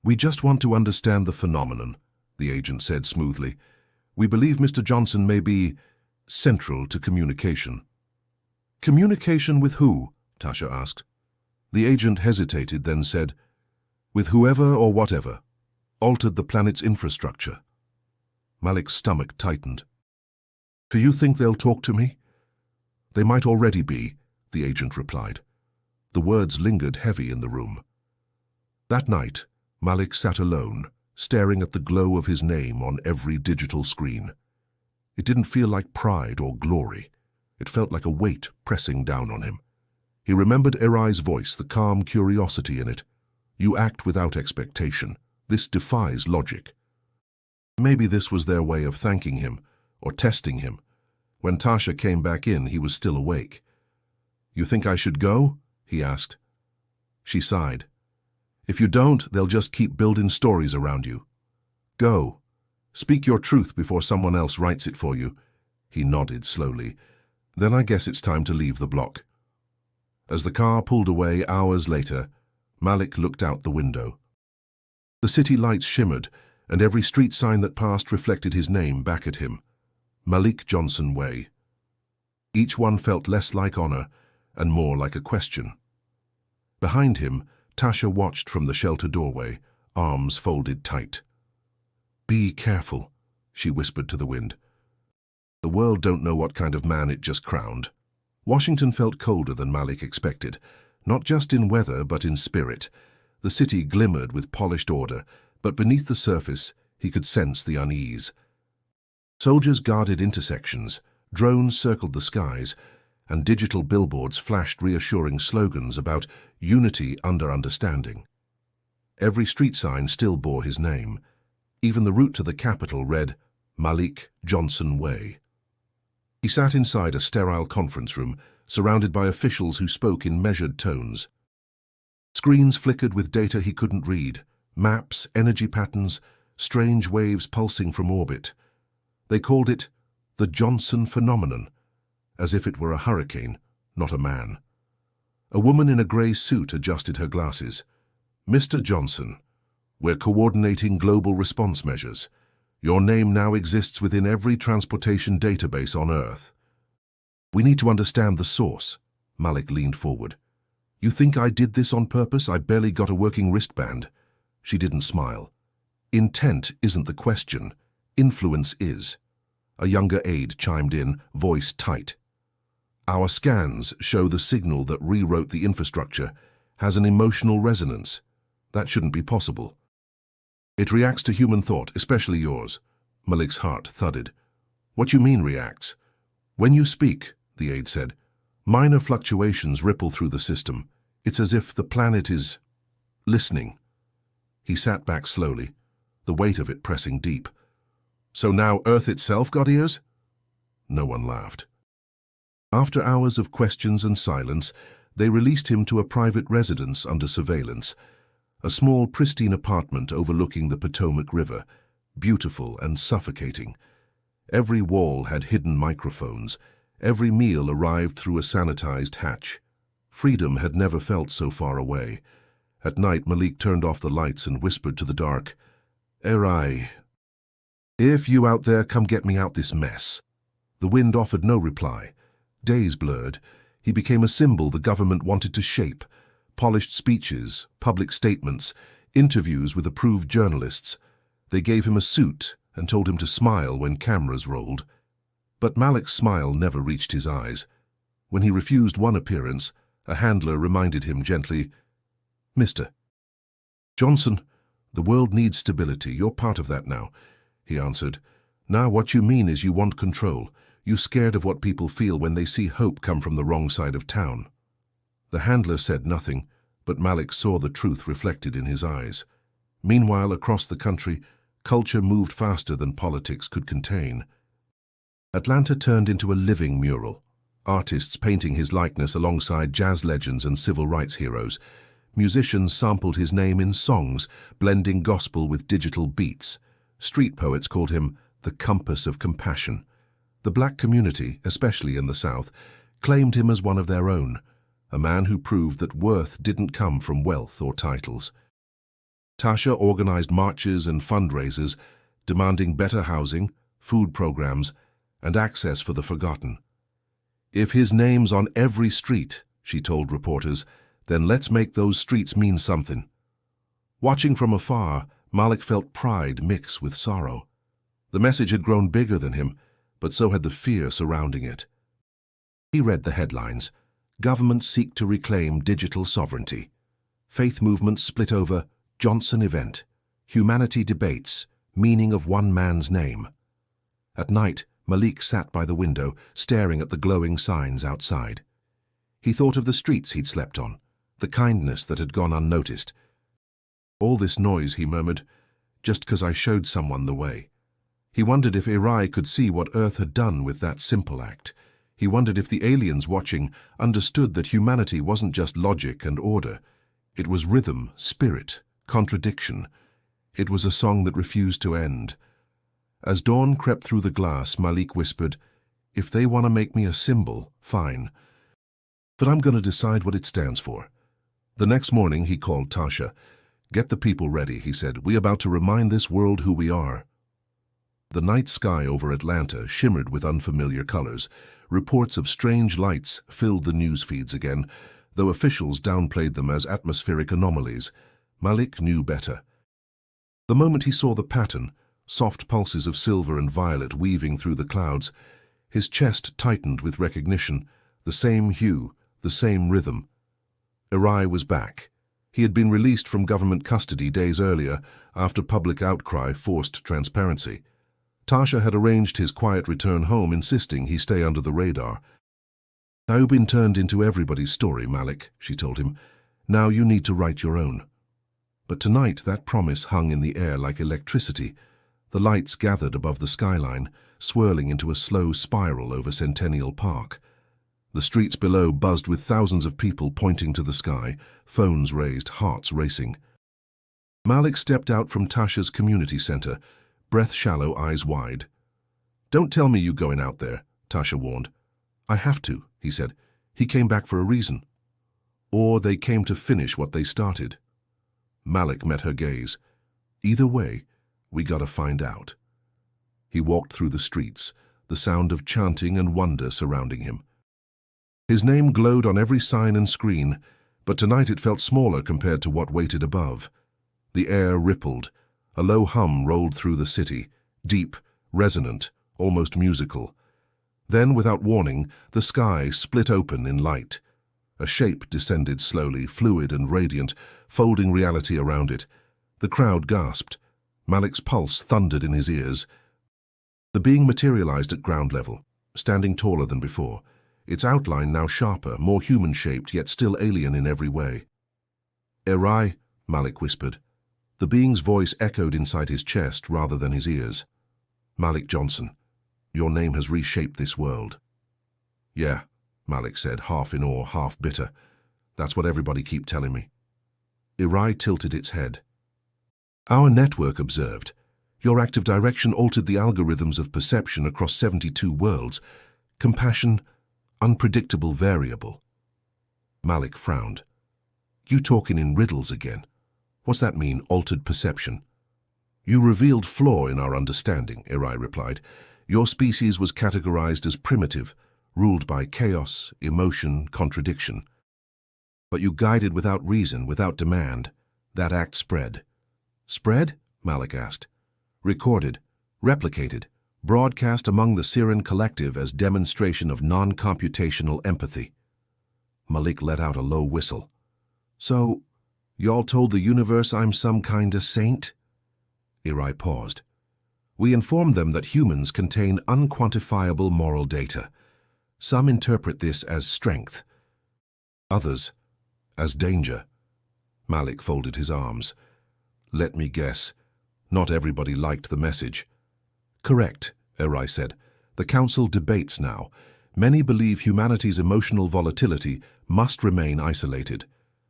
We just want to understand the phenomenon, the agent said smoothly. We believe Mr. Johnson may be central to communication. Communication with who? Tasha asked. The agent hesitated, then said, with whoever or whatever. Altered the planet's infrastructure. Malik's stomach tightened. Do you think they'll talk to me? They might already be, the agent replied. The words lingered heavy in the room. That night, Malik sat alone, staring at the glow of his name on every digital screen. It didn't feel like pride or glory. It felt like a weight pressing down on him. He remembered Erai's voice, the calm curiosity in it. You act without expectation. This defies logic. Maybe this was their way of thanking him, or testing him. When Tasha came back in, he was still awake. You think I should go? He asked. She sighed. If you don't, they'll just keep building stories around you. Go. Speak your truth before someone else writes it for you. He nodded slowly. Then I guess it's time to leave the block. As the car pulled away hours later, Malik looked out the window. The city lights shimmered, and every street sign that passed reflected his name back at him. Malik Johnson Way. Each one felt less like honor and more like a question. Behind him, Tasha watched from the shelter doorway, arms folded tight. Be careful, she whispered to the wind. The world don't know what kind of man it just crowned. Washington felt colder than Malik expected, not just in weather but in spirit. The city glimmered with polished order, but beneath the surface he could sense the unease. Soldiers guarded intersections, drones circled the skies, and digital billboards flashed reassuring slogans about unity under understanding. Every street sign still bore his name. Even the route to the capital read Malik Johnson Way. He sat inside a sterile conference room, surrounded by officials who spoke in measured tones. Screens flickered with data he couldn't read, maps, energy patterns, strange waves pulsing from orbit. They called it the Johnson phenomenon, as if it were a hurricane, not a man. A woman in a grey suit adjusted her glasses. Mr. Johnson, we're coordinating global response measures. Your name now exists within every transportation database on Earth. We need to understand the source. Malik leaned forward. You think I did this on purpose? I barely got a working wristband. She didn't smile. Intent isn't the question. Influence is. A younger aide chimed in, voice tight. Our scans show the signal that rewrote the infrastructure has an emotional resonance. That shouldn't be possible. It reacts to human thought, especially yours. Malik's heart thudded. What you mean reacts? When you speak, the aide said, minor fluctuations ripple through the system. It's as if the planet is listening. He sat back slowly, the weight of it pressing deep. So now Earth itself got ears? No one laughed. After hours of questions and silence, they released him to a private residence under surveillance, a small, pristine apartment overlooking the Potomac River, beautiful and suffocating. Every wall had hidden microphones. Every meal arrived through a sanitized hatch. Freedom had never felt so far away. At night, Malik turned off the lights and whispered to the dark, "Erai, if you out there, come get me out this mess." The wind offered no reply. Days blurred. He became a symbol the government wanted to shape. Polished speeches, public statements, interviews with approved journalists. They gave him a suit and told him to smile when cameras rolled. But Malik's smile never reached his eyes. When he refused one appearance, a handler reminded him gently, "Mr. Johnson, the world needs stability. You're part of that now," he answered. "Now what you mean is you want control. You're scared of what people feel when they see hope come from the wrong side of town." The handler said nothing, but Malik saw the truth reflected in his eyes. Meanwhile, across the country, culture moved faster than politics could contain. Atlanta turned into a living mural, artists painting his likeness alongside jazz legends and civil rights heroes. Musicians sampled his name in songs, blending gospel with digital beats. Street poets called him the compass of compassion. The black community, especially in the South, claimed him as one of their own, a man who proved that worth didn't come from wealth or titles. Tasha organized marches and fundraisers, demanding better housing, food programs, and access for the forgotten. "If his name's on every street," she told reporters, "then let's make those streets mean something." Watching from afar, Malik felt pride mix with sorrow. The message had grown bigger than him, but so had the fear surrounding it. He read the headlines. Governments seek to reclaim digital sovereignty. Faith movements split over Johnson event. Humanity debates meaning of one man's name. At night, Malik sat by the window, staring at the glowing signs outside. He thought of the streets he'd slept on, the kindness that had gone unnoticed. "All this noise," he murmured, "just 'cause I showed someone the way." He wondered if Erai could see what Earth had done with that simple act. He wondered if the aliens watching understood that humanity wasn't just logic and order. It was rhythm, spirit, contradiction. It was a song that refused to end. As dawn crept through the glass, Malik whispered, "If they want to make me a symbol, fine. But I'm going to decide what it stands for." The next morning, he called Tasha. "Get the people ready," he said. "We're about to remind this world who we are." The night sky over Atlanta shimmered with unfamiliar colors. Reports of strange lights filled the news feeds again, though officials downplayed them as atmospheric anomalies. Malik knew better. The moment he saw the pattern, soft pulses of silver and violet weaving through the clouds, his chest tightened with recognition, the same hue, the same rhythm. Erai was back. He had been released from government custody days earlier after public outcry forced transparency. Tasha had arranged his quiet return home, insisting he stay under the radar. "I've been turned into everybody's story, Malik," she told him. "Now you need to write your own." But tonight that promise hung in the air like electricity. The lights gathered above the skyline, swirling into a slow spiral over Centennial Park. The streets below buzzed with thousands of people pointing to the sky, phones raised, hearts racing. Malik stepped out from Tasha's community center, breath shallow, eyes wide. "Don't tell me you going out there," Tasha warned. "I have to," he said. "He came back for a reason." Or they came to finish what they started. Malik met her gaze. "Either way, we gotta find out." He walked through the streets, the sound of chanting and wonder surrounding him. His name glowed on every sign and screen, but tonight it felt smaller compared to what waited above. The air rippled. A low hum rolled through the city, deep, resonant, almost musical. Then, without warning, the sky split open in light. A shape descended slowly, fluid and radiant, folding reality around it. The crowd gasped. Malik's pulse thundered in his ears. The being materialized at ground level, standing taller than before, its outline now sharper, more human-shaped, yet still alien in every way. "Erai," Malik whispered. The being's voice echoed inside his chest rather than his ears. "Malik Johnson, your name has reshaped this world." "Yeah," Malik said, half in awe, half bitter. "That's what everybody keep telling me." Erai tilted its head. "Our network observed. Your active direction altered the algorithms of perception across 72 worlds. Compassion, unpredictable variable." Malik frowned. "You talking in riddles again? What's that mean, altered perception?" "You revealed flaw in our understanding," Erai replied. "Your species was categorized as primitive, ruled by chaos, emotion, contradiction. But you guided without reason, without demand. That act spread." "Spread?" Malik asked. "Recorded, replicated, broadcast among the Siren collective as demonstration of non-computational empathy." Malik let out a low whistle. "So, y'all told the universe I'm some kinda saint?" Erai paused. "We informed them that humans contain unquantifiable moral data. Some interpret this as strength. Others, as danger." Malik folded his arms. "Let me guess. Not everybody liked the message." "Correct," Erai said. "The Council debates now. Many believe humanity's emotional volatility must remain isolated.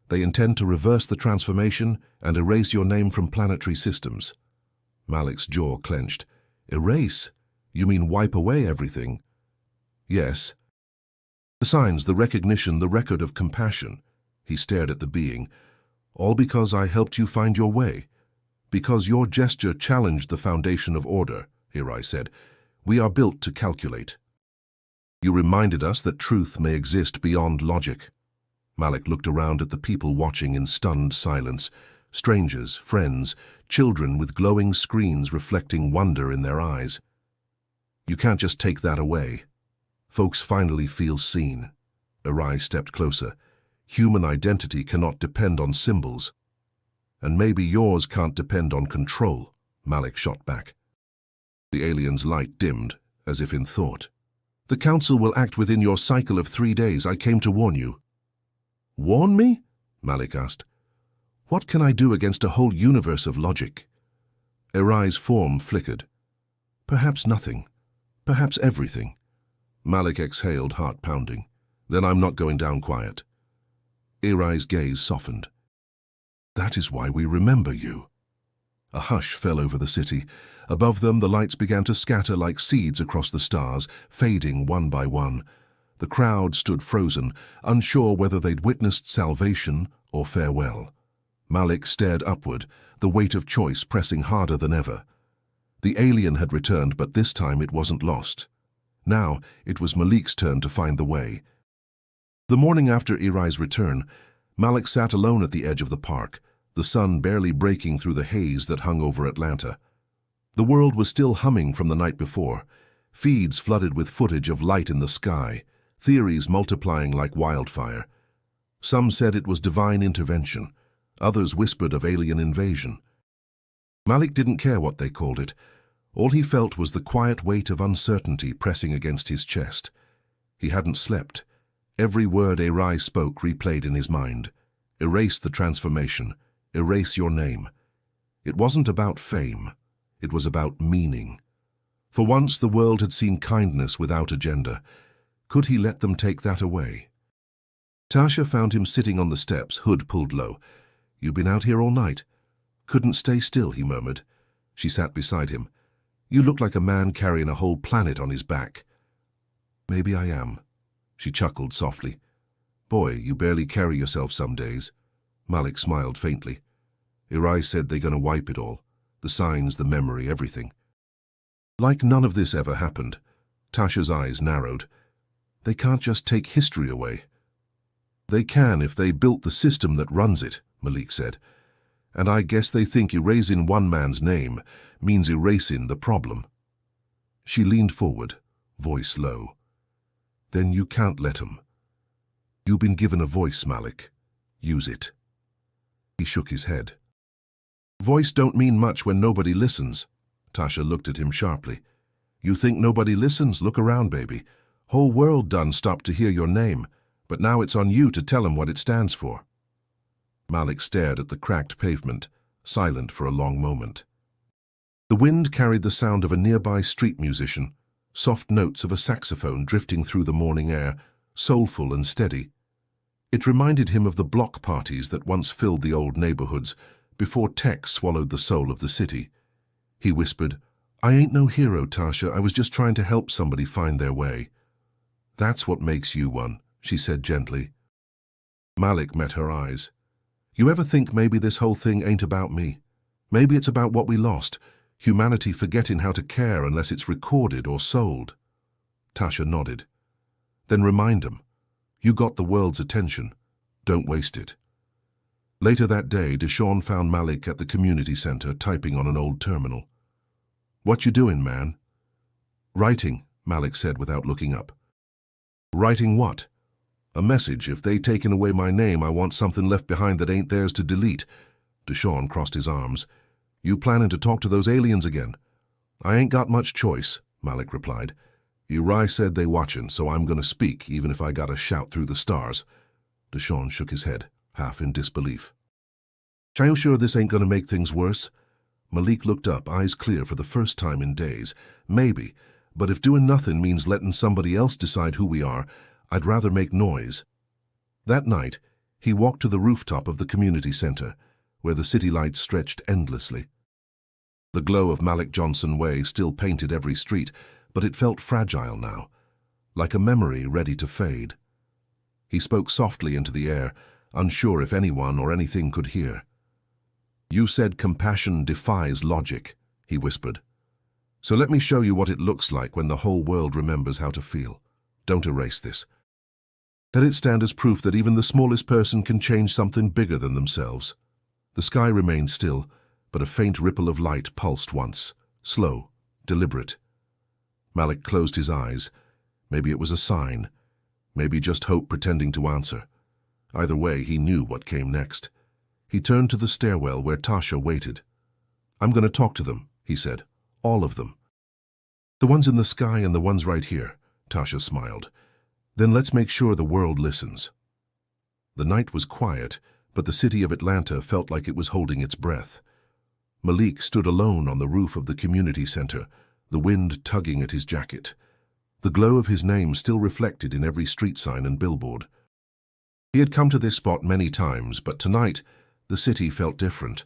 They intend to reverse the transformation and erase your name from planetary systems." Malik's jaw clenched. "Erase? You mean wipe away everything?" "Yes. The signs, the recognition, the record of compassion." He stared at the being. "All because I helped you find your way. Because your gesture challenged the foundation of order," Erai said. "We are built to calculate. You reminded us that truth may exist beyond logic." Malik looked around at the people watching in stunned silence. Strangers, friends, children with glowing screens reflecting wonder in their eyes. "You can't just take that away. Folks finally feel seen." Erai stepped closer. "Human identity cannot depend on symbols." "And maybe yours can't depend on control," Malik shot back. The alien's light dimmed, as if in thought. "The Council will act within your cycle of 3 days. I came to warn you." "Warn me?" Malik asked. "What can I do against a whole universe of logic?" Erai's form flickered. "Perhaps nothing. Perhaps everything." Malik exhaled, heart pounding. "Then I'm not going down quiet." Erai's gaze softened. "That is why we remember you." A hush fell over the city. Above them, the lights began to scatter like seeds across the stars, fading one by one. The crowd stood frozen, unsure whether they'd witnessed salvation or farewell. Malik stared upward, the weight of choice pressing harder than ever. The alien had returned, but this time it wasn't lost. Now it was Malik's turn to find the way. The morning after Erai's return, Malik sat alone at the edge of the park, the sun barely breaking through the haze that hung over Atlanta. The world was still humming from the night before, feeds flooded with footage of light in the sky, theories multiplying like wildfire. Some said it was divine intervention, others whispered of alien invasion. Malik didn't care what they called it. All he felt was the quiet weight of uncertainty pressing against his chest. He hadn't slept. Every word Erai spoke replayed in his mind. Erase the transformation. Erase your name. It wasn't about fame. It was about meaning. For once the world had seen kindness without agenda. Could he let them take that away? Tasha found him sitting on the steps, hood pulled low. "You been out here all night?" "Couldn't stay still," he murmured. She sat beside him. "You look like a man carrying a whole planet on his back." "Maybe I am." She chuckled softly. "Boy, you barely carry yourself some days." Malik smiled faintly. "Erai said they're going to wipe it all. The signs, the memory, everything." "Like none of this ever happened." Tasha's eyes narrowed. "They can't just take history away." "They can if they built the system that runs it," Malik said. "And I guess they think erasing one man's name means erasing the problem." She leaned forward, voice low. "Then you can't let 'em. You've been given a voice, Malik. Use it." He shook his head. "Voice don't mean much when nobody listens." Tasha looked at him sharply. You think nobody listens? Look around, baby. Whole world done stopped to hear your name, but now it's on you to tell 'em what it stands for. Malik stared at the cracked pavement, silent for a long moment. The wind carried the sound of a nearby street musician, soft notes of a saxophone drifting through the morning air, soulful and steady. It reminded him of the block parties that once filled the old neighborhoods, before tech swallowed the soul of the city. He whispered, "I ain't no hero, Tasha. I was just trying to help somebody find their way." "That's what makes you one," she said gently. Malik met her eyes. "You ever think maybe this whole thing ain't about me? Maybe it's about what we lost, humanity forgetting how to care unless it's recorded or sold?" Tasha nodded. "Then remind 'em. You got the world's attention. Don't waste it." Later that day, Deshawn found Malik at the community center typing on an old terminal. "What you doing, man?" "Writing," Malik said without looking up. "Writing what?" "A message. If they taken away my name, I want something left behind that ain't theirs to delete." Deshawn crossed his arms. "You planning to talk to those aliens again?" "I ain't got much choice," Malik replied. "Uri said they watchin', so I'm gonna speak, even if I gotta shout through the stars." Deshawn shook his head, half in disbelief. "Are you sure this ain't gonna make things worse?" Malik looked up, eyes clear for the first time in days. "Maybe, but if doing nothing means letting somebody else decide who we are, I'd rather make noise." That night, he walked to the rooftop of the community center, where the city lights stretched endlessly. The glow of Malik Johnson Way still painted every street, but it felt fragile now, like a memory ready to fade. He spoke softly into the air, unsure if anyone or anything could hear. "You said compassion defies logic," he whispered. "So let me show you what it looks like when the whole world remembers how to feel. Don't erase this. Let it stand as proof that even the smallest person can change something bigger than themselves." The sky remained still, but a faint ripple of light pulsed once, slow, deliberate. Malik closed his eyes. Maybe it was a sign, maybe just hope pretending to answer. Either way, he knew what came next. He turned to the stairwell where Tasha waited. "I'm going to talk to them," he said. "All of them." "The ones in the sky and the ones right here," Tasha smiled. "Then let's make sure the world listens." The night was quiet, but the city of Atlanta felt like it was holding its breath. Malik stood alone on the roof of the community center, the wind tugging at his jacket. The glow of his name still reflected in every street sign and billboard. He had come to this spot many times, but tonight the city felt different.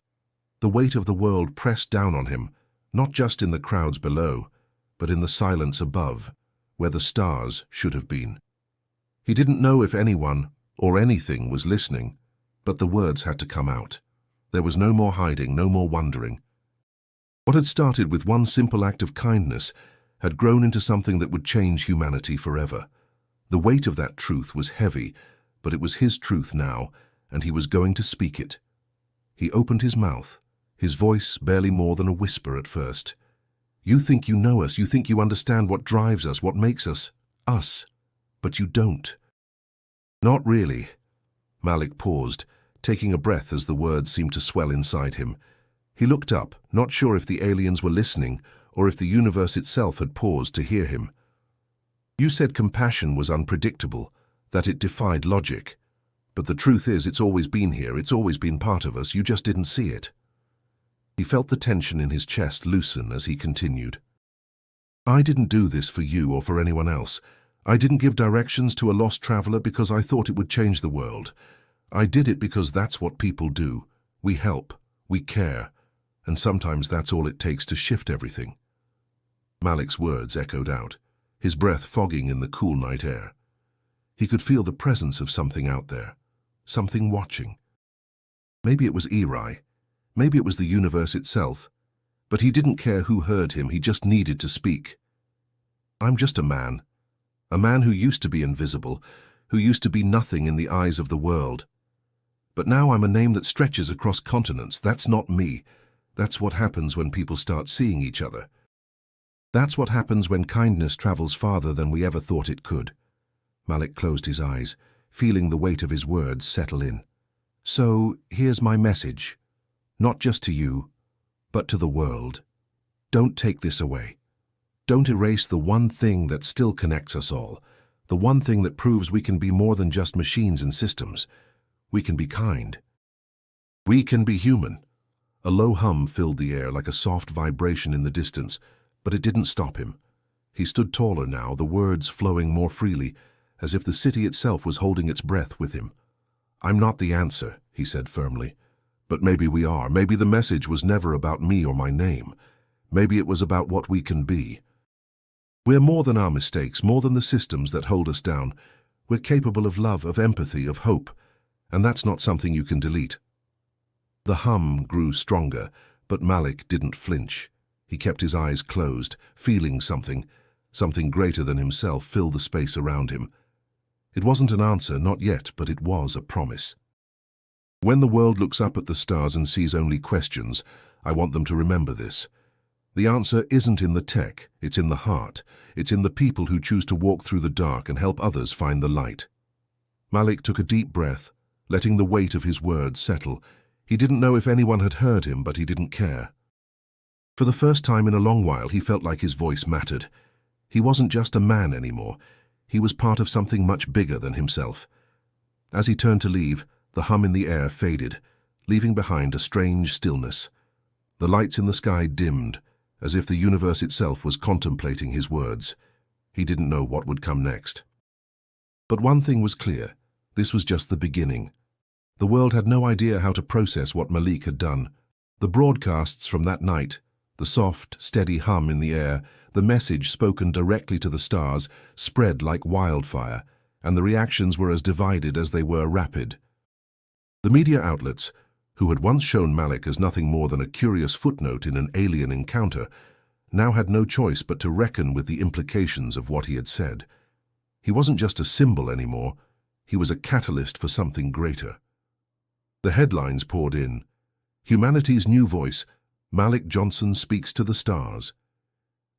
The weight of the world pressed down on him, not just in the crowds below, but in the silence above, where the stars should have been. He didn't know if anyone or anything was listening, but the words had to come out. There was no more hiding, no more wondering. What had started with one simple act of kindness had grown into something that would change humanity forever. The weight of that truth was heavy, but it was his truth now, and he was going to speak it. He opened his mouth, his voice barely more than a whisper at first. "You think you know us, you think you understand what drives us, what makes us, us. But you don't." "Not really." Malik paused, taking a breath as the words seemed to swell inside him. He looked up, not sure if the aliens were listening or if the universe itself had paused to hear him. "You said compassion was unpredictable, that it defied logic. But the truth is, it's always been here, it's always been part of us, you just didn't see it." He felt the tension in his chest loosen as he continued. "I didn't do this for you or for anyone else. I didn't give directions to a lost traveler because I thought it would change the world. I did it because that's what people do. We help, we care, and sometimes that's all it takes to shift everything." Malik's words echoed out, his breath fogging in the cool night air. He could feel the presence of something out there, something watching. Maybe it was Eri, maybe it was the universe itself, but he didn't care who heard him, he just needed to speak. "I'm just a man who used to be invisible, who used to be nothing in the eyes of the world. But now I'm a name that stretches across continents. That's not me. That's what happens when people start seeing each other. That's what happens when kindness travels farther than we ever thought it could." Malik closed his eyes, feeling the weight of his words settle in. "So here's my message, not just to you, but to the world. Don't take this away. Don't erase the one thing that still connects us all, the one thing that proves we can be more than just machines and systems. We can be kind. We can be human. A low hum filled the air like a soft vibration in the distance, but it didn't stop him. He stood taller now, the words flowing more freely, as if the city itself was holding its breath with him. "I'm not the answer," he said firmly. "But maybe we are. Maybe the message was never about me or my name. Maybe it was about what we can be. We're more than our mistakes, more than the systems that hold us down. We're capable of love, of empathy, of hope, and that's not something you can delete." The hum grew stronger, but Malik didn't flinch. He kept his eyes closed, feeling something greater than himself fill the space around him. It wasn't an answer, not yet, but it was a promise. When the world looks up at the stars and sees only questions, I want them to remember this. The answer isn't in the tech, it's in the heart. It's in the people who choose to walk through the dark and help others find the light. Malik took a deep breath, letting the weight of his words settle. He didn't know if anyone had heard him, but he didn't care. For the first time in a long while, he felt like his voice mattered. He wasn't just a man anymore. He was part of something much bigger than himself. As he turned to leave, the hum in the air faded, leaving behind a strange stillness. The lights in the sky dimmed, as if the universe itself was contemplating his words. He didn't know what would come next. But one thing was clear. This was just the beginning. The world had no idea how to process what Malik had done. The broadcasts from that night, the soft, steady hum in the air, the message spoken directly to the stars, spread like wildfire, and the reactions were as divided as they were rapid. The media outlets, who had once shown Malik as nothing more than a curious footnote in an alien encounter, now had no choice but to reckon with the implications of what he had said. He wasn't just a symbol anymore, he was a catalyst for something greater. The headlines poured in. Humanity's new voice, Malik Johnson speaks to the stars.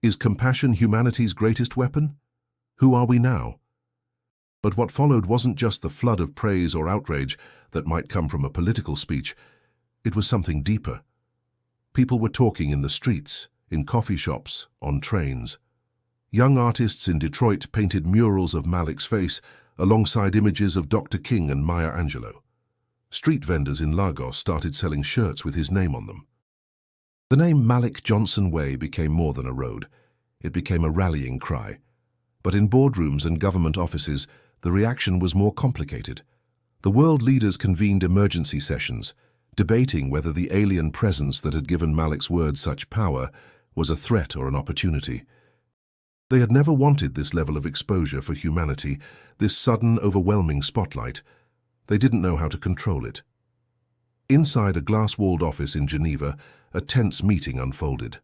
Is compassion humanity's greatest weapon? Who are we now? But what followed wasn't just the flood of praise or outrage that might come from a political speech. It was something deeper. People were talking in the streets, in coffee shops, on trains. Young artists in Detroit painted murals of Malik's face alongside images of Dr. King and Maya Angelou. Street vendors in Lagos started selling shirts with his name on them. The name Malik Johnson Way became more than a road. It became a rallying cry. But in boardrooms and government offices, the reaction was more complicated. The world leaders convened emergency sessions, debating whether the alien presence that had given Malik's words such power was a threat or an opportunity. They had never wanted this level of exposure for humanity, this sudden, overwhelming spotlight. They didn't know how to control it. Inside a glass-walled office in Geneva, a tense meeting unfolded.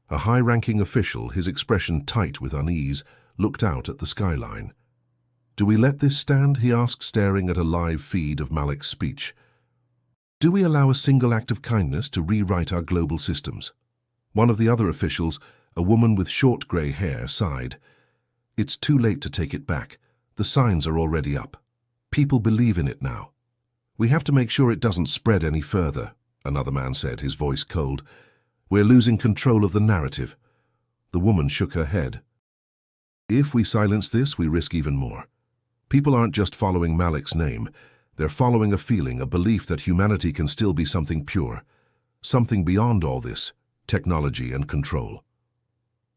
A high-ranking official, his expression tight with unease, looked out at the skyline. "Do we let this stand?" he asked, staring at a live feed of Malik's speech. "Do we allow a single act of kindness to rewrite our global systems?" One of the other officials, a woman with short grey hair, sighed. "It's too late to take it back. The signs are already up. People believe in it now. We have to make sure it doesn't spread any further," another man said, his voice cold. "We're losing control of the narrative." The woman shook her head. "If we silence this, we risk even more. People aren't just following Malik's name. They're following a feeling, a belief that humanity can still be something pure, something beyond all this, technology and control."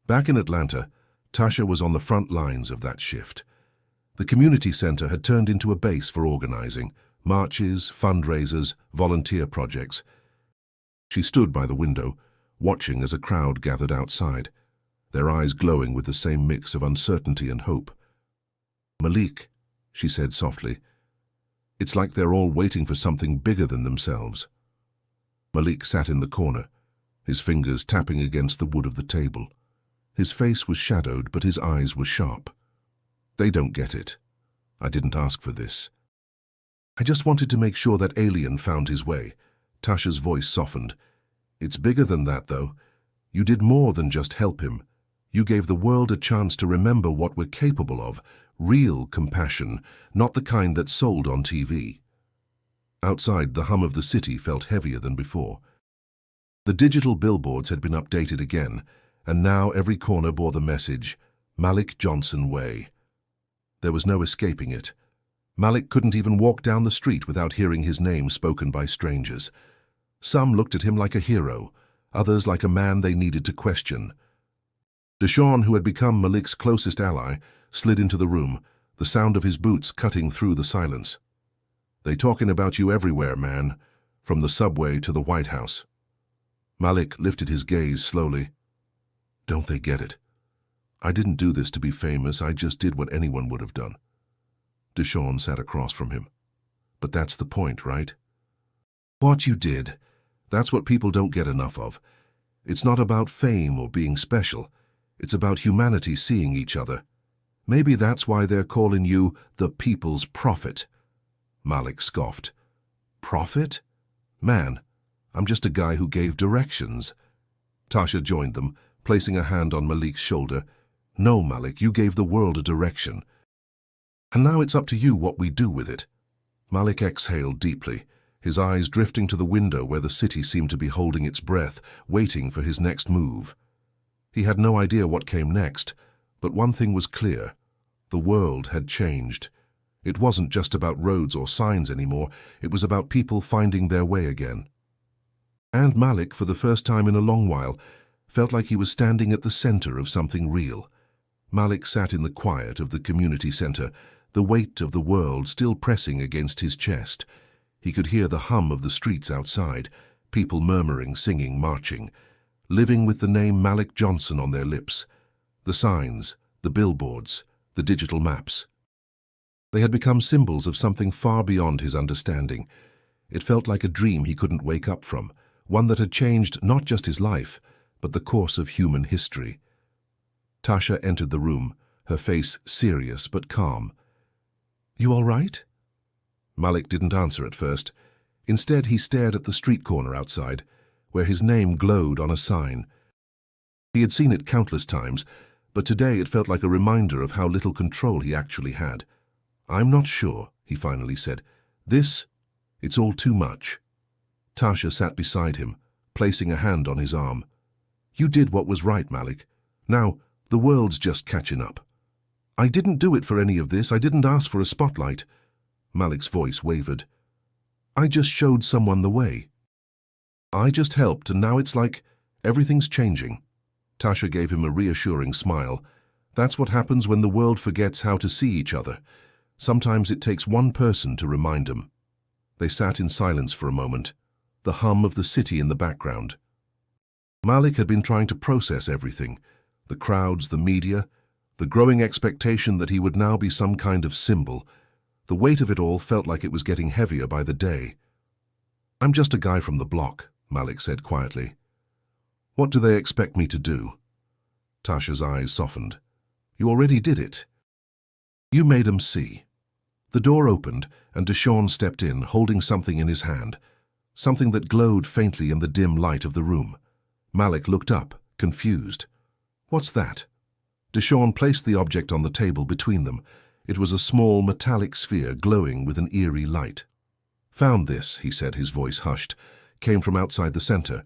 Back in Atlanta, Tasha was on the front lines of that shift. The community center had turned into a base for organizing, marches, fundraisers, volunteer projects. She stood by the window, watching as a crowd gathered outside, their eyes glowing with the same mix of uncertainty and hope. "Malik," she said softly, "it's like they're all waiting for something bigger than themselves." Malik sat in the corner, his fingers tapping against the wood of the table. His face was shadowed, but his eyes were sharp. "They don't get it. I didn't ask for this. I just wanted to make sure that alien found his way." Tasha's voice softened. "It's bigger than that, though. You did more than just help him. You gave the world a chance to remember what we're capable of, real compassion, not the kind that's sold on TV." Outside, the hum of the city felt heavier than before. The digital billboards had been updated again, and now every corner bore the message, Malik Johnson Way. There was no escaping it. Malik couldn't even walk down the street without hearing his name spoken by strangers. Some looked at him like a hero, others like a man they needed to question. Deshawn, who had become Malik's closest ally, slid into the room, the sound of his boots cutting through the silence. "They talking about you everywhere, man, from the subway to the White House." Malik lifted his gaze slowly. "Don't they get it? I didn't do this to be famous, I just did what anyone would have done." Deshawn sat across from him. "But that's the point, right? What you did, that's what people don't get enough of. It's not about fame or being special. It's about humanity seeing each other. Maybe that's why they're calling you the People's Prophet." Malik scoffed. "Prophet? Man, I'm just a guy who gave directions." Tasha joined them, placing a hand on Malik's shoulder. "No, Malik, you gave the world a direction. And now it's up to you what we do with it." Malik exhaled deeply, his eyes drifting to the window where the city seemed to be holding its breath, waiting for his next move. He had no idea what came next, but one thing was clear. The world had changed. It wasn't just about roads or signs anymore, it was about people finding their way again. And Malik, for the first time in a long while, felt like he was standing at the center of something real. Malik sat in the quiet of the community center, the weight of the world still pressing against his chest. He could hear the hum of the streets outside, people murmuring, singing, marching, living with the name Malik Johnson on their lips. The signs, the billboards, the digital maps. They had become symbols of something far beyond his understanding. It felt like a dream he couldn't wake up from, one that had changed not just his life, but the course of human history. Tasha entered the room, her face serious but calm. "You all right?" Malik didn't answer at first. Instead, he stared at the street corner outside, where his name glowed on a sign. He had seen it countless times, but today it felt like a reminder of how little control he actually had. "I'm not sure," he finally said. It's all too much." Tasha sat beside him, placing a hand on his arm. "You did what was right, Malik. Now, the world's just catching up." "I didn't do it for any of this. I didn't ask for a spotlight." Malik's voice wavered. "I just showed someone the way. I just helped, and now it's like everything's changing." Tasha gave him a reassuring smile. "That's what happens when the world forgets how to see each other. Sometimes it takes one person to remind them." They sat in silence for a moment, the hum of the city in the background. Malik had been trying to process everything, the crowds, the media, the growing expectation that he would now be some kind of symbol. The weight of it all felt like it was getting heavier by the day. "I'm just a guy from the block," Malik said quietly. "What do they expect me to do?" Tasha's eyes softened. "You already did it. You made 'em see." The door opened, and Deshawn stepped in, holding something in his hand, something that glowed faintly in the dim light of the room. Malik looked up, confused. "What's that?" Deshawn placed the object on the table between them. It was a small metallic sphere glowing with an eerie light. "Found this," he said, his voice hushed. "Came from outside the center.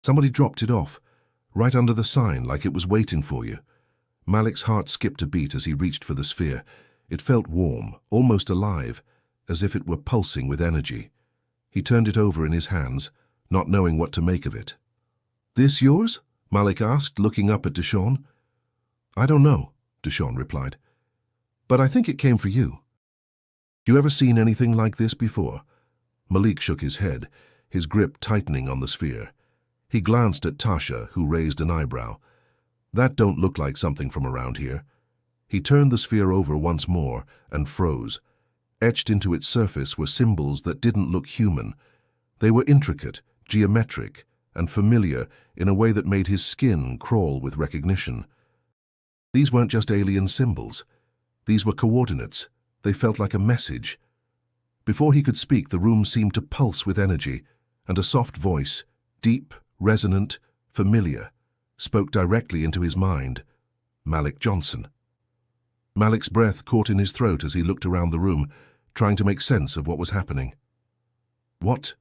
Somebody dropped it off, right under the sign, like it was waiting for you." Malik's heart skipped a beat as he reached for the sphere. It felt warm, almost alive, as if it were pulsing with energy. He turned it over in his hands, not knowing what to make of it. "This yours?" Malik asked, looking up at Deshawn. "I don't know," Deshawn replied. "But I think it came for you. You ever seen anything like this before?" Malik shook his head, his grip tightening on the sphere. He glanced at Tasha, who raised an eyebrow. "That don't look like something from around here." He turned the sphere over once more and froze. Etched into its surface were symbols that didn't look human. They were intricate, geometric, and familiar in a way that made his skin crawl with recognition. These weren't just alien symbols. These were coordinates. They felt like a message. Before he could speak, the room seemed to pulse with energy, and a soft voice, deep, resonant, familiar, spoke directly into his mind. Malik Johnson. Malik's breath caught in his throat as he looked around the room, trying to make sense of what was happening. What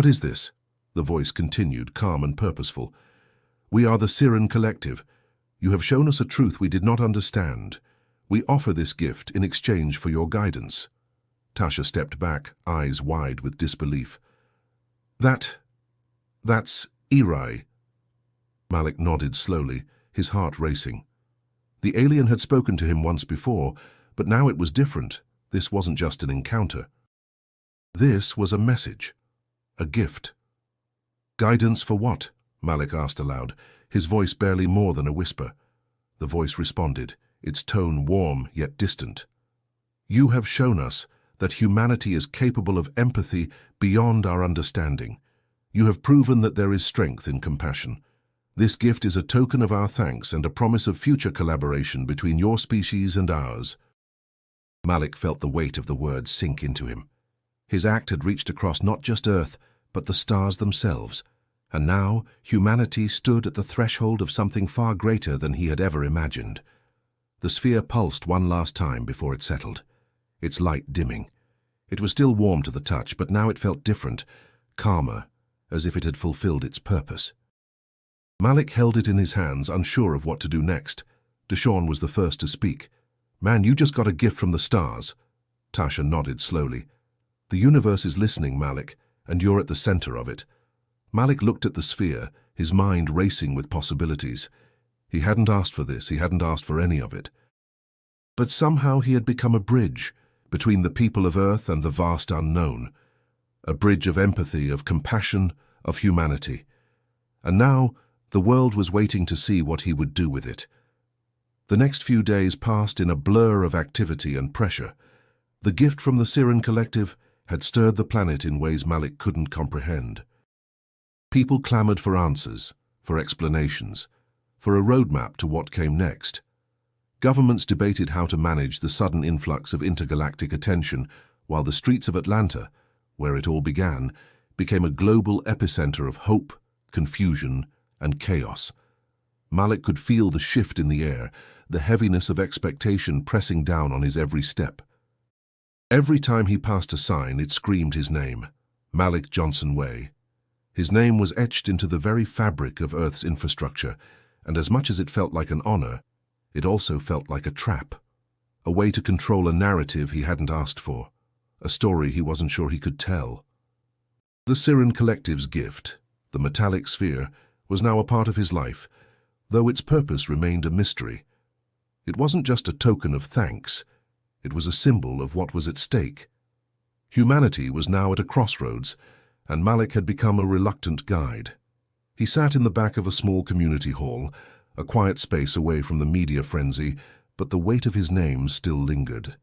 is this?" The voice continued, calm and purposeful. We are the Siren Collective. You have shown us a truth we did not understand. We offer this gift in exchange for your guidance." Tasha stepped back, eyes wide with disbelief. That's Irai." Malik nodded slowly, his heart racing. The alien had spoken to him once before, but now it was different. This wasn't just an encounter. This was a message, a gift. "Guidance for what?" Malik asked aloud, his voice barely more than a whisper. The voice responded, its tone warm yet distant. "You have shown us that humanity is capable of empathy beyond our understanding. You have proven that there is strength in compassion. This gift is a token of our thanks and a promise of future collaboration between your species and ours." Malik felt the weight of the words sink into him. His act had reached across not just Earth, but the stars themselves, and now humanity stood at the threshold of something far greater than he had ever imagined. The sphere pulsed one last time before it settled, its light dimming. It was still warm to the touch, but now it felt different, calmer, as if it had fulfilled its purpose. Malik held it in his hands, unsure of what to do next. Deshawn was the first to speak. "Man, you just got a gift from the stars." Tasha nodded slowly. "The universe is listening, Malik, and you're at the center of it." Malik looked at the sphere, his mind racing with possibilities. He hadn't asked for this, he hadn't asked for any of it. But somehow he had become a bridge between the people of Earth and the vast unknown. A bridge of empathy, of compassion, of humanity. And now the world was waiting to see what he would do with it. The next few days passed in a blur of activity and pressure. The gift from the Siren Collective had stirred the planet in ways Malik couldn't comprehend. People clamored for answers, for explanations, for a roadmap to what came next. Governments debated how to manage the sudden influx of intergalactic attention, while the streets of Atlanta, where it all began, became a global epicenter of hope, confusion, and chaos. Malik could feel the shift in the air, the heaviness of expectation pressing down on his every step. Every time he passed a sign, it screamed his name, Malik Johnson Way. His name was etched into the very fabric of Earth's infrastructure, and as much as it felt like an honor, it also felt like a trap, a way to control a narrative he hadn't asked for, a story he wasn't sure he could tell. The Siren Collective's gift, the metallic sphere, was now a part of his life, though its purpose remained a mystery. It wasn't just a token of thanks, it was a symbol of what was at stake. Humanity was now at a crossroads, and Malik had become a reluctant guide. He sat in the back of a small community hall, a quiet space away from the media frenzy, but the weight of his name still lingered.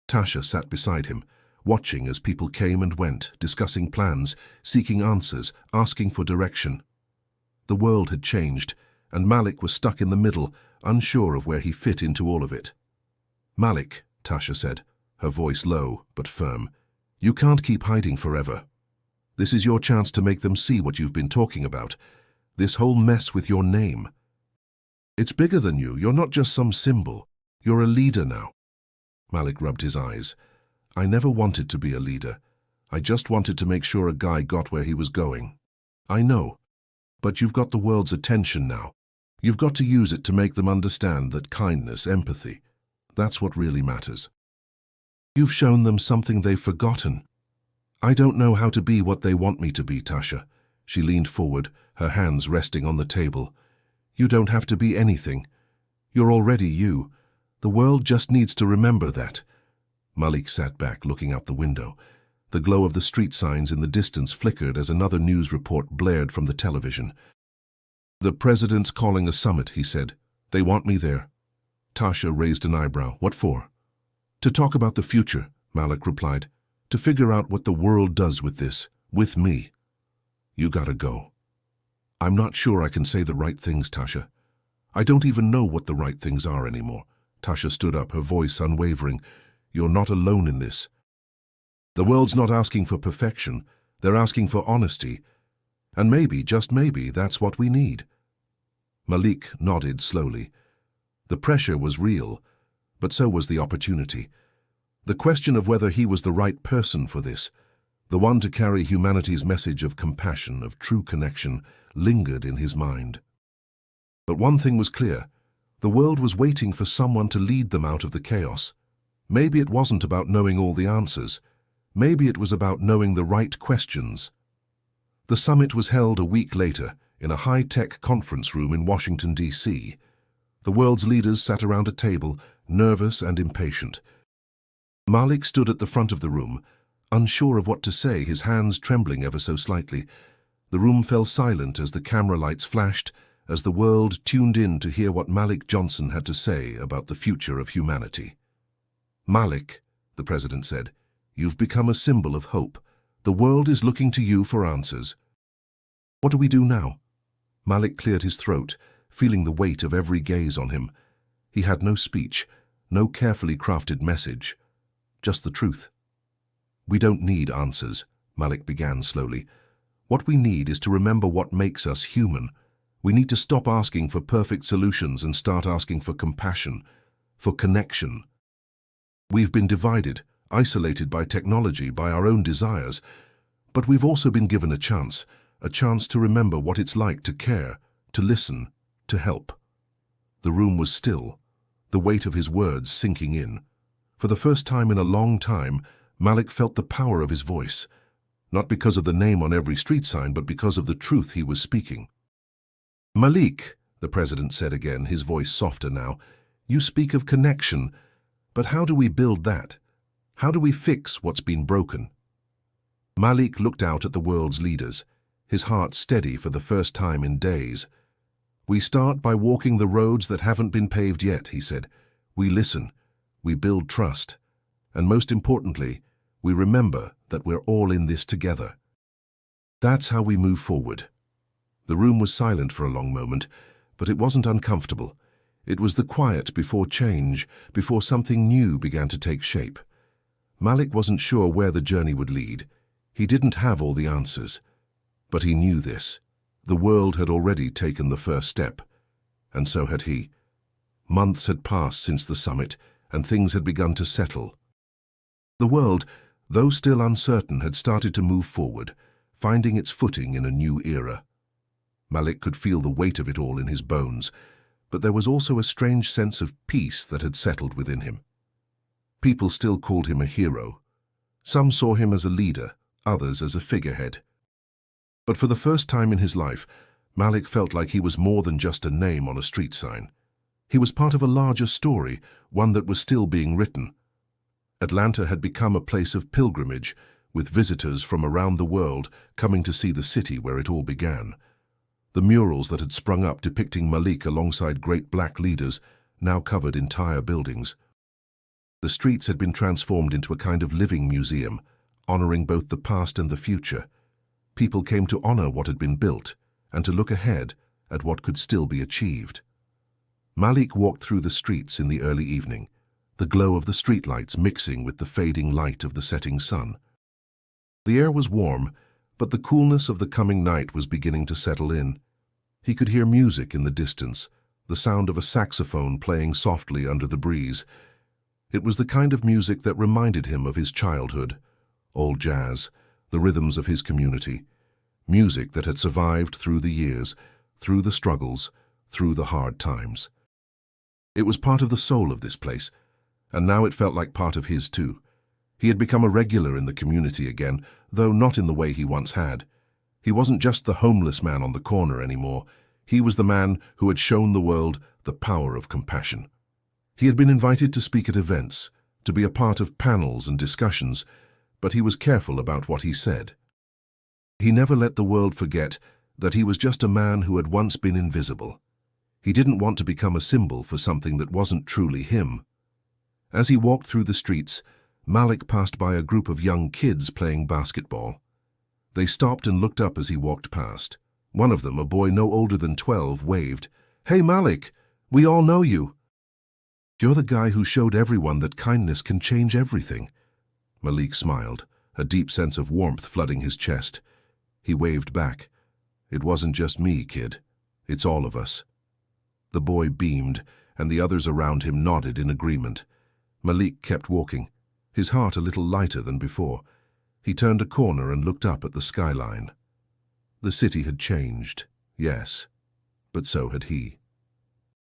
Tasha sat beside him, watching as people came and went, discussing plans, seeking answers, asking for direction. The world had changed, and Malik was stuck in the middle, unsure of where he fit into all of it. "Malik," Tasha said, her voice low but firm, "you can't keep hiding forever. This is your chance to make them see what you've been talking about, this whole mess with your name. It's bigger than you, you're not just some symbol, you're a leader now." Malik rubbed his eyes. "I never wanted to be a leader. I just wanted to make sure a guy got where he was going." "I know, but you've got the world's attention now. You've got to use it to make them understand that kindness, empathy, that's what really matters. You've shown them something they've forgotten." "I don't know how to be what they want me to be, Tasha." She leaned forward, her hands resting on the table. "You don't have to be anything. You're already you. The world just needs to remember that." Malik sat back, looking out the window. The glow of the street signs in the distance flickered as another news report blared from the television. "The president's calling a summit," he said. "They want me there." Tasha raised an eyebrow. "What for?" "To talk about the future," Malik replied. "To figure out what the world does with this, with me." "You gotta go." "I'm not sure I can say the right things, Tasha. I don't even know what the right things are anymore." Tasha stood up, her voice unwavering. "You're not alone in this. The world's not asking for perfection, they're asking for honesty. And maybe, just maybe, that's what we need." Malik nodded slowly. The pressure was real, but so was the opportunity. The question of whether he was the right person for this, the one to carry humanity's message of compassion, of true connection, lingered in his mind. But one thing was clear. The world was waiting for someone to lead them out of the chaos. Maybe it wasn't about knowing all the answers. Maybe it was about knowing the right questions. The summit was held a week later in a high-tech conference room in Washington, D.C. The world's leaders sat around a table, nervous and impatient. Malik stood at the front of the room, unsure of what to say, his hands trembling ever so slightly. The room fell silent as the camera lights flashed, as the world tuned in to hear what Malik Johnson had to say about the future of humanity. "Malik," the president said, "you've become a symbol of hope. The world is looking to you for answers. What do we do now?" Malik cleared his throat, feeling the weight of every gaze on him. He had no speech, no carefully crafted message, just the truth. "We don't need answers," Malik began slowly. "What we need is to remember what makes us human. We need to stop asking for perfect solutions and start asking for compassion, for connection. We've been divided, isolated by technology, by our own desires, but we've also been given a chance to remember what it's like to care, to listen, to help." The room was still, the weight of his words sinking in. For the first time in a long time, Malik felt the power of his voice, not because of the name on every street sign, but because of the truth he was speaking. "Malik," the president said again, his voice softer now, "you speak of connection, but how do we build that? How do we fix what's been broken?" Malik looked out at the world's leaders, his heart steady for the first time in days. "We start by walking the roads that haven't been paved yet," he said. "We listen, we build trust, and most importantly, we remember that we're all in this together. That's how we move forward." The room was silent for a long moment, but it wasn't uncomfortable. It was the quiet before change, before something new began to take shape. Malik wasn't sure where the journey would lead. He didn't have all the answers. But he knew this. The world had already taken the first step, and so had he. Months had passed since the summit, and things had begun to settle. The world, though still uncertain, had started to move forward, finding its footing in a new era. Malik could feel the weight of it all in his bones, but there was also a strange sense of peace that had settled within him. People still called him a hero. Some saw him as a leader, others as a figurehead. But for the first time in his life, Malik felt like he was more than just a name on a street sign. He was part of a larger story, one that was still being written. Atlanta had become a place of pilgrimage, with visitors from around the world coming to see the city where it all began. The murals that had sprung up depicting Malik alongside great black leaders now covered entire buildings. The streets had been transformed into a kind of living museum, honoring both the past and the future. People came to honor what had been built and to look ahead at what could still be achieved. Malik walked through the streets in the early evening, the glow of the streetlights mixing with the fading light of the setting sun. The air was warm, but the coolness of the coming night was beginning to settle in. He could hear music in the distance, the sound of a saxophone playing softly under the breeze. It was the kind of music that reminded him of his childhood, old jazz, the rhythms of his community, music that had survived through the years, through the struggles, through the hard times. It was part of the soul of this place, and now it felt like part of his too. He had become a regular in the community again, though not in the way he once had. He wasn't just the homeless man on the corner anymore. He was the man who had shown the world the power of compassion. He had been invited to speak at events, to be a part of panels and discussions, but he was careful about what he said. He never let the world forget that he was just a man who had once been invisible. He didn't want to become a symbol for something that wasn't truly him. As he walked through the streets, Malik passed by a group of young kids playing basketball. They stopped and looked up as he walked past. One of them, a boy no older than 12, waved. "Hey Malik, we all know you. You're the guy who showed everyone that kindness can change everything." Malik smiled, a deep sense of warmth flooding his chest. He waved back. "It wasn't just me, kid. It's all of us." The boy beamed, and the others around him nodded in agreement. Malik kept walking, his heart a little lighter than before. He turned a corner and looked up at the skyline. The city had changed, yes, but so had he.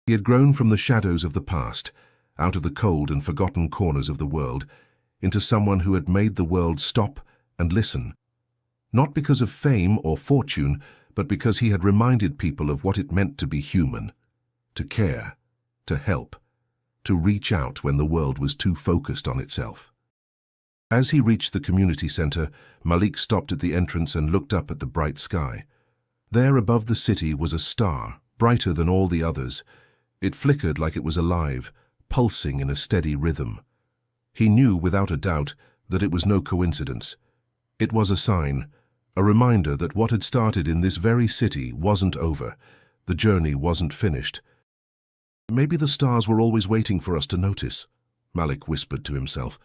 He had grown from the shadows of the past, out of the cold and forgotten corners of the world, into someone who had made the world stop and listen. Not because of fame or fortune, but because he had reminded people of what it meant to be human, to care, to help, to reach out when the world was too focused on itself. As he reached the community center, Malik stopped at the entrance and looked up at the bright sky. There above the city was a star, brighter than all the others. It flickered like it was alive, pulsing in a steady rhythm. He knew without a doubt that it was no coincidence. It was a sign, a reminder that what had started in this very city wasn't over. The journey wasn't finished. Maybe the stars were always waiting for us to notice, Malik whispered to himself.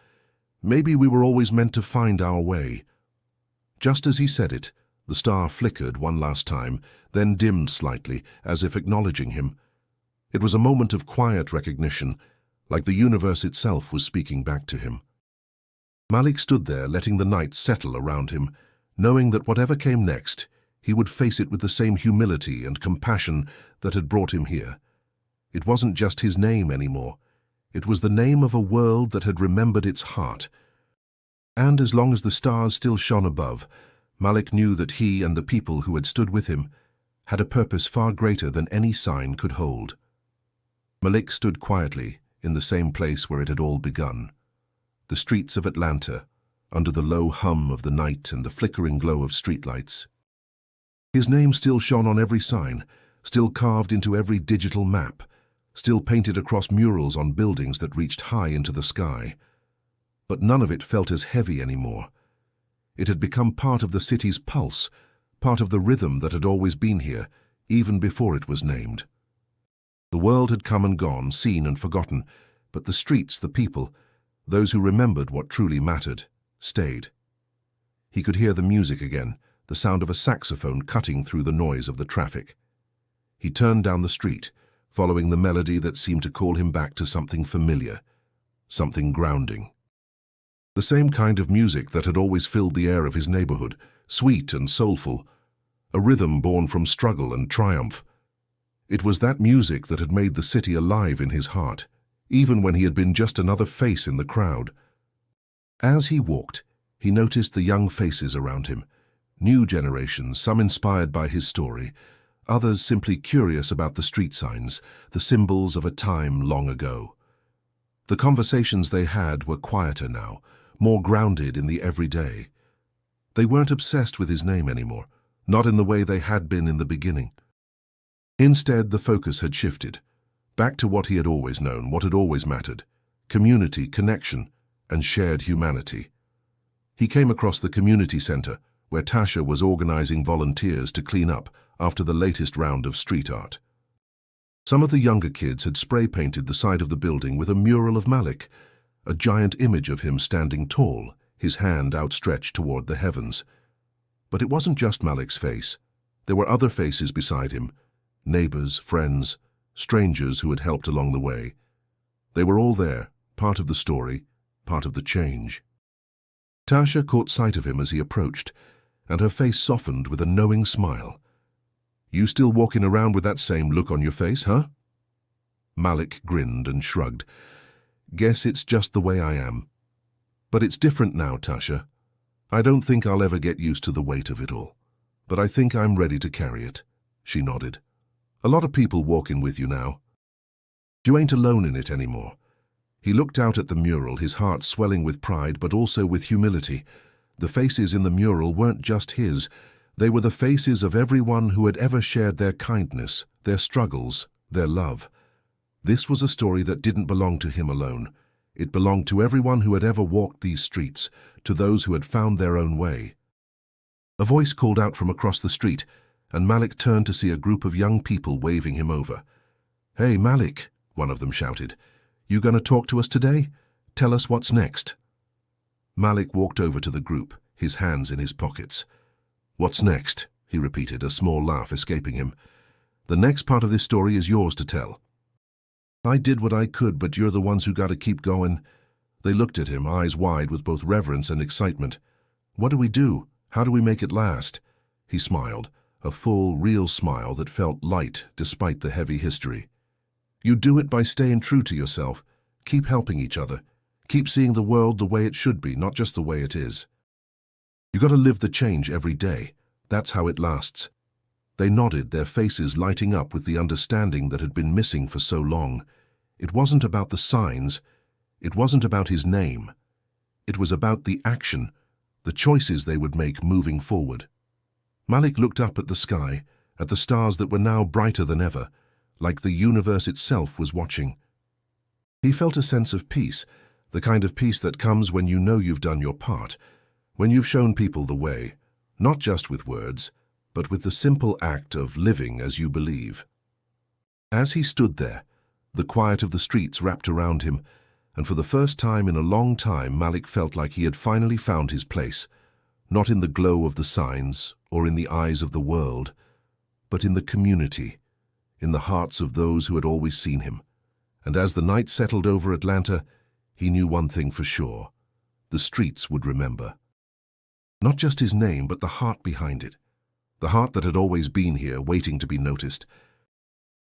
Maybe we were always meant to find our way. Just as he said it, the star flickered one last time, then dimmed slightly, as if acknowledging him. It was a moment of quiet recognition, like the universe itself was speaking back to him. Malik stood there, letting the night settle around him, knowing that whatever came next, he would face it with the same humility and compassion that had brought him here. It wasn't just his name anymore. It was the name of a world that had remembered its heart. And as long as the stars still shone above, Malik knew that he and the people who had stood with him had a purpose far greater than any sign could hold. Malik stood quietly in the same place where it had all begun. The streets of Atlanta, under the low hum of the night and the flickering glow of streetlights. His name still shone on every sign, still carved into every digital map, still painted across murals on buildings that reached high into the sky. But none of it felt as heavy anymore. It had become part of the city's pulse, part of the rhythm that had always been here, even before it was named. The world had come and gone, seen and forgotten, but the streets, the people, those who remembered what truly mattered, stayed. He could hear the music again, the sound of a saxophone cutting through the noise of the traffic. He turned down the street, following the melody that seemed to call him back to something familiar, something grounding. The same kind of music that had always filled the air of his neighborhood, sweet and soulful, a rhythm born from struggle and triumph. It was that music that had made the city alive in his heart, even when he had been just another face in the crowd. As he walked, he noticed the young faces around him, new generations, some inspired by his story, others simply curious about the street signs, the symbols of a time long ago. The conversations they had were quieter now, more grounded in the everyday. They weren't obsessed with his name anymore, not in the way they had been in the beginning. Instead, the focus had shifted, back to what he had always known, what had always mattered: community, connection, and shared humanity. He came across the community center, where Tasha was organizing volunteers to clean up after the latest round of street art. Some of the younger kids had spray-painted the side of the building with a mural of Malik, a giant image of him standing tall, his hand outstretched toward the heavens. But it wasn't just Malik's face. There were other faces beside him, neighbors, friends, strangers who had helped along the way. They were all there, part of the story, part of the change. Tasha caught sight of him as he approached, and her face softened with a knowing smile. "You still walking around with that same look on your face, huh?" Malik grinned and shrugged. "Guess it's just the way I am. But it's different now, Tasha. I don't think I'll ever get used to the weight of it all. But I think I'm ready to carry it." She nodded. "A lot of people walking with you now. You ain't alone in it anymore." He looked out at the mural, his heart swelling with pride but also with humility. The faces in the mural weren't just his. They were the faces of everyone who had ever shared their kindness, their struggles, their love. This was a story that didn't belong to him alone. It belonged to everyone who had ever walked these streets, to those who had found their own way. A voice called out from across the street, and Malik turned to see a group of young people waving him over. "Hey, Malik," one of them shouted. "You gonna talk to us today? Tell us what's next." Malik walked over to the group, his hands in his pockets. "What's next?" he repeated, a small laugh escaping him. "The next part of this story is yours to tell. I did what I could, but you're the ones who gotta keep going." They looked at him, eyes wide with both reverence and excitement. "What do we do? How do we make it last?" He smiled, a full, real smile that felt light despite the heavy history. You do it by staying true to yourself. Keep helping each other. Keep seeing the world the way it should be, not just the way it is. You gotta live the change every day. That's how it lasts. They nodded, their faces lighting up with the understanding that had been missing for so long. It wasn't about the signs. It wasn't about his name. It was about the action, the choices they would make moving forward. Malik looked up at the sky, at the stars that were now brighter than ever, like the universe itself was watching. He felt a sense of peace, the kind of peace that comes when you know you've done your part, when you've shown people the way, not just with words, but with the simple act of living as you believe. As he stood there, the quiet of the streets wrapped around him, and for the first time in a long time Malik felt like he had finally found his place, not in the glow of the signs or in the eyes of the world, but in the community, in the hearts of those who had always seen him. And as the night settled over Atlanta, he knew one thing for sure: the streets would remember. Not just his name, but the heart behind it. The heart that had always been here, waiting to be noticed.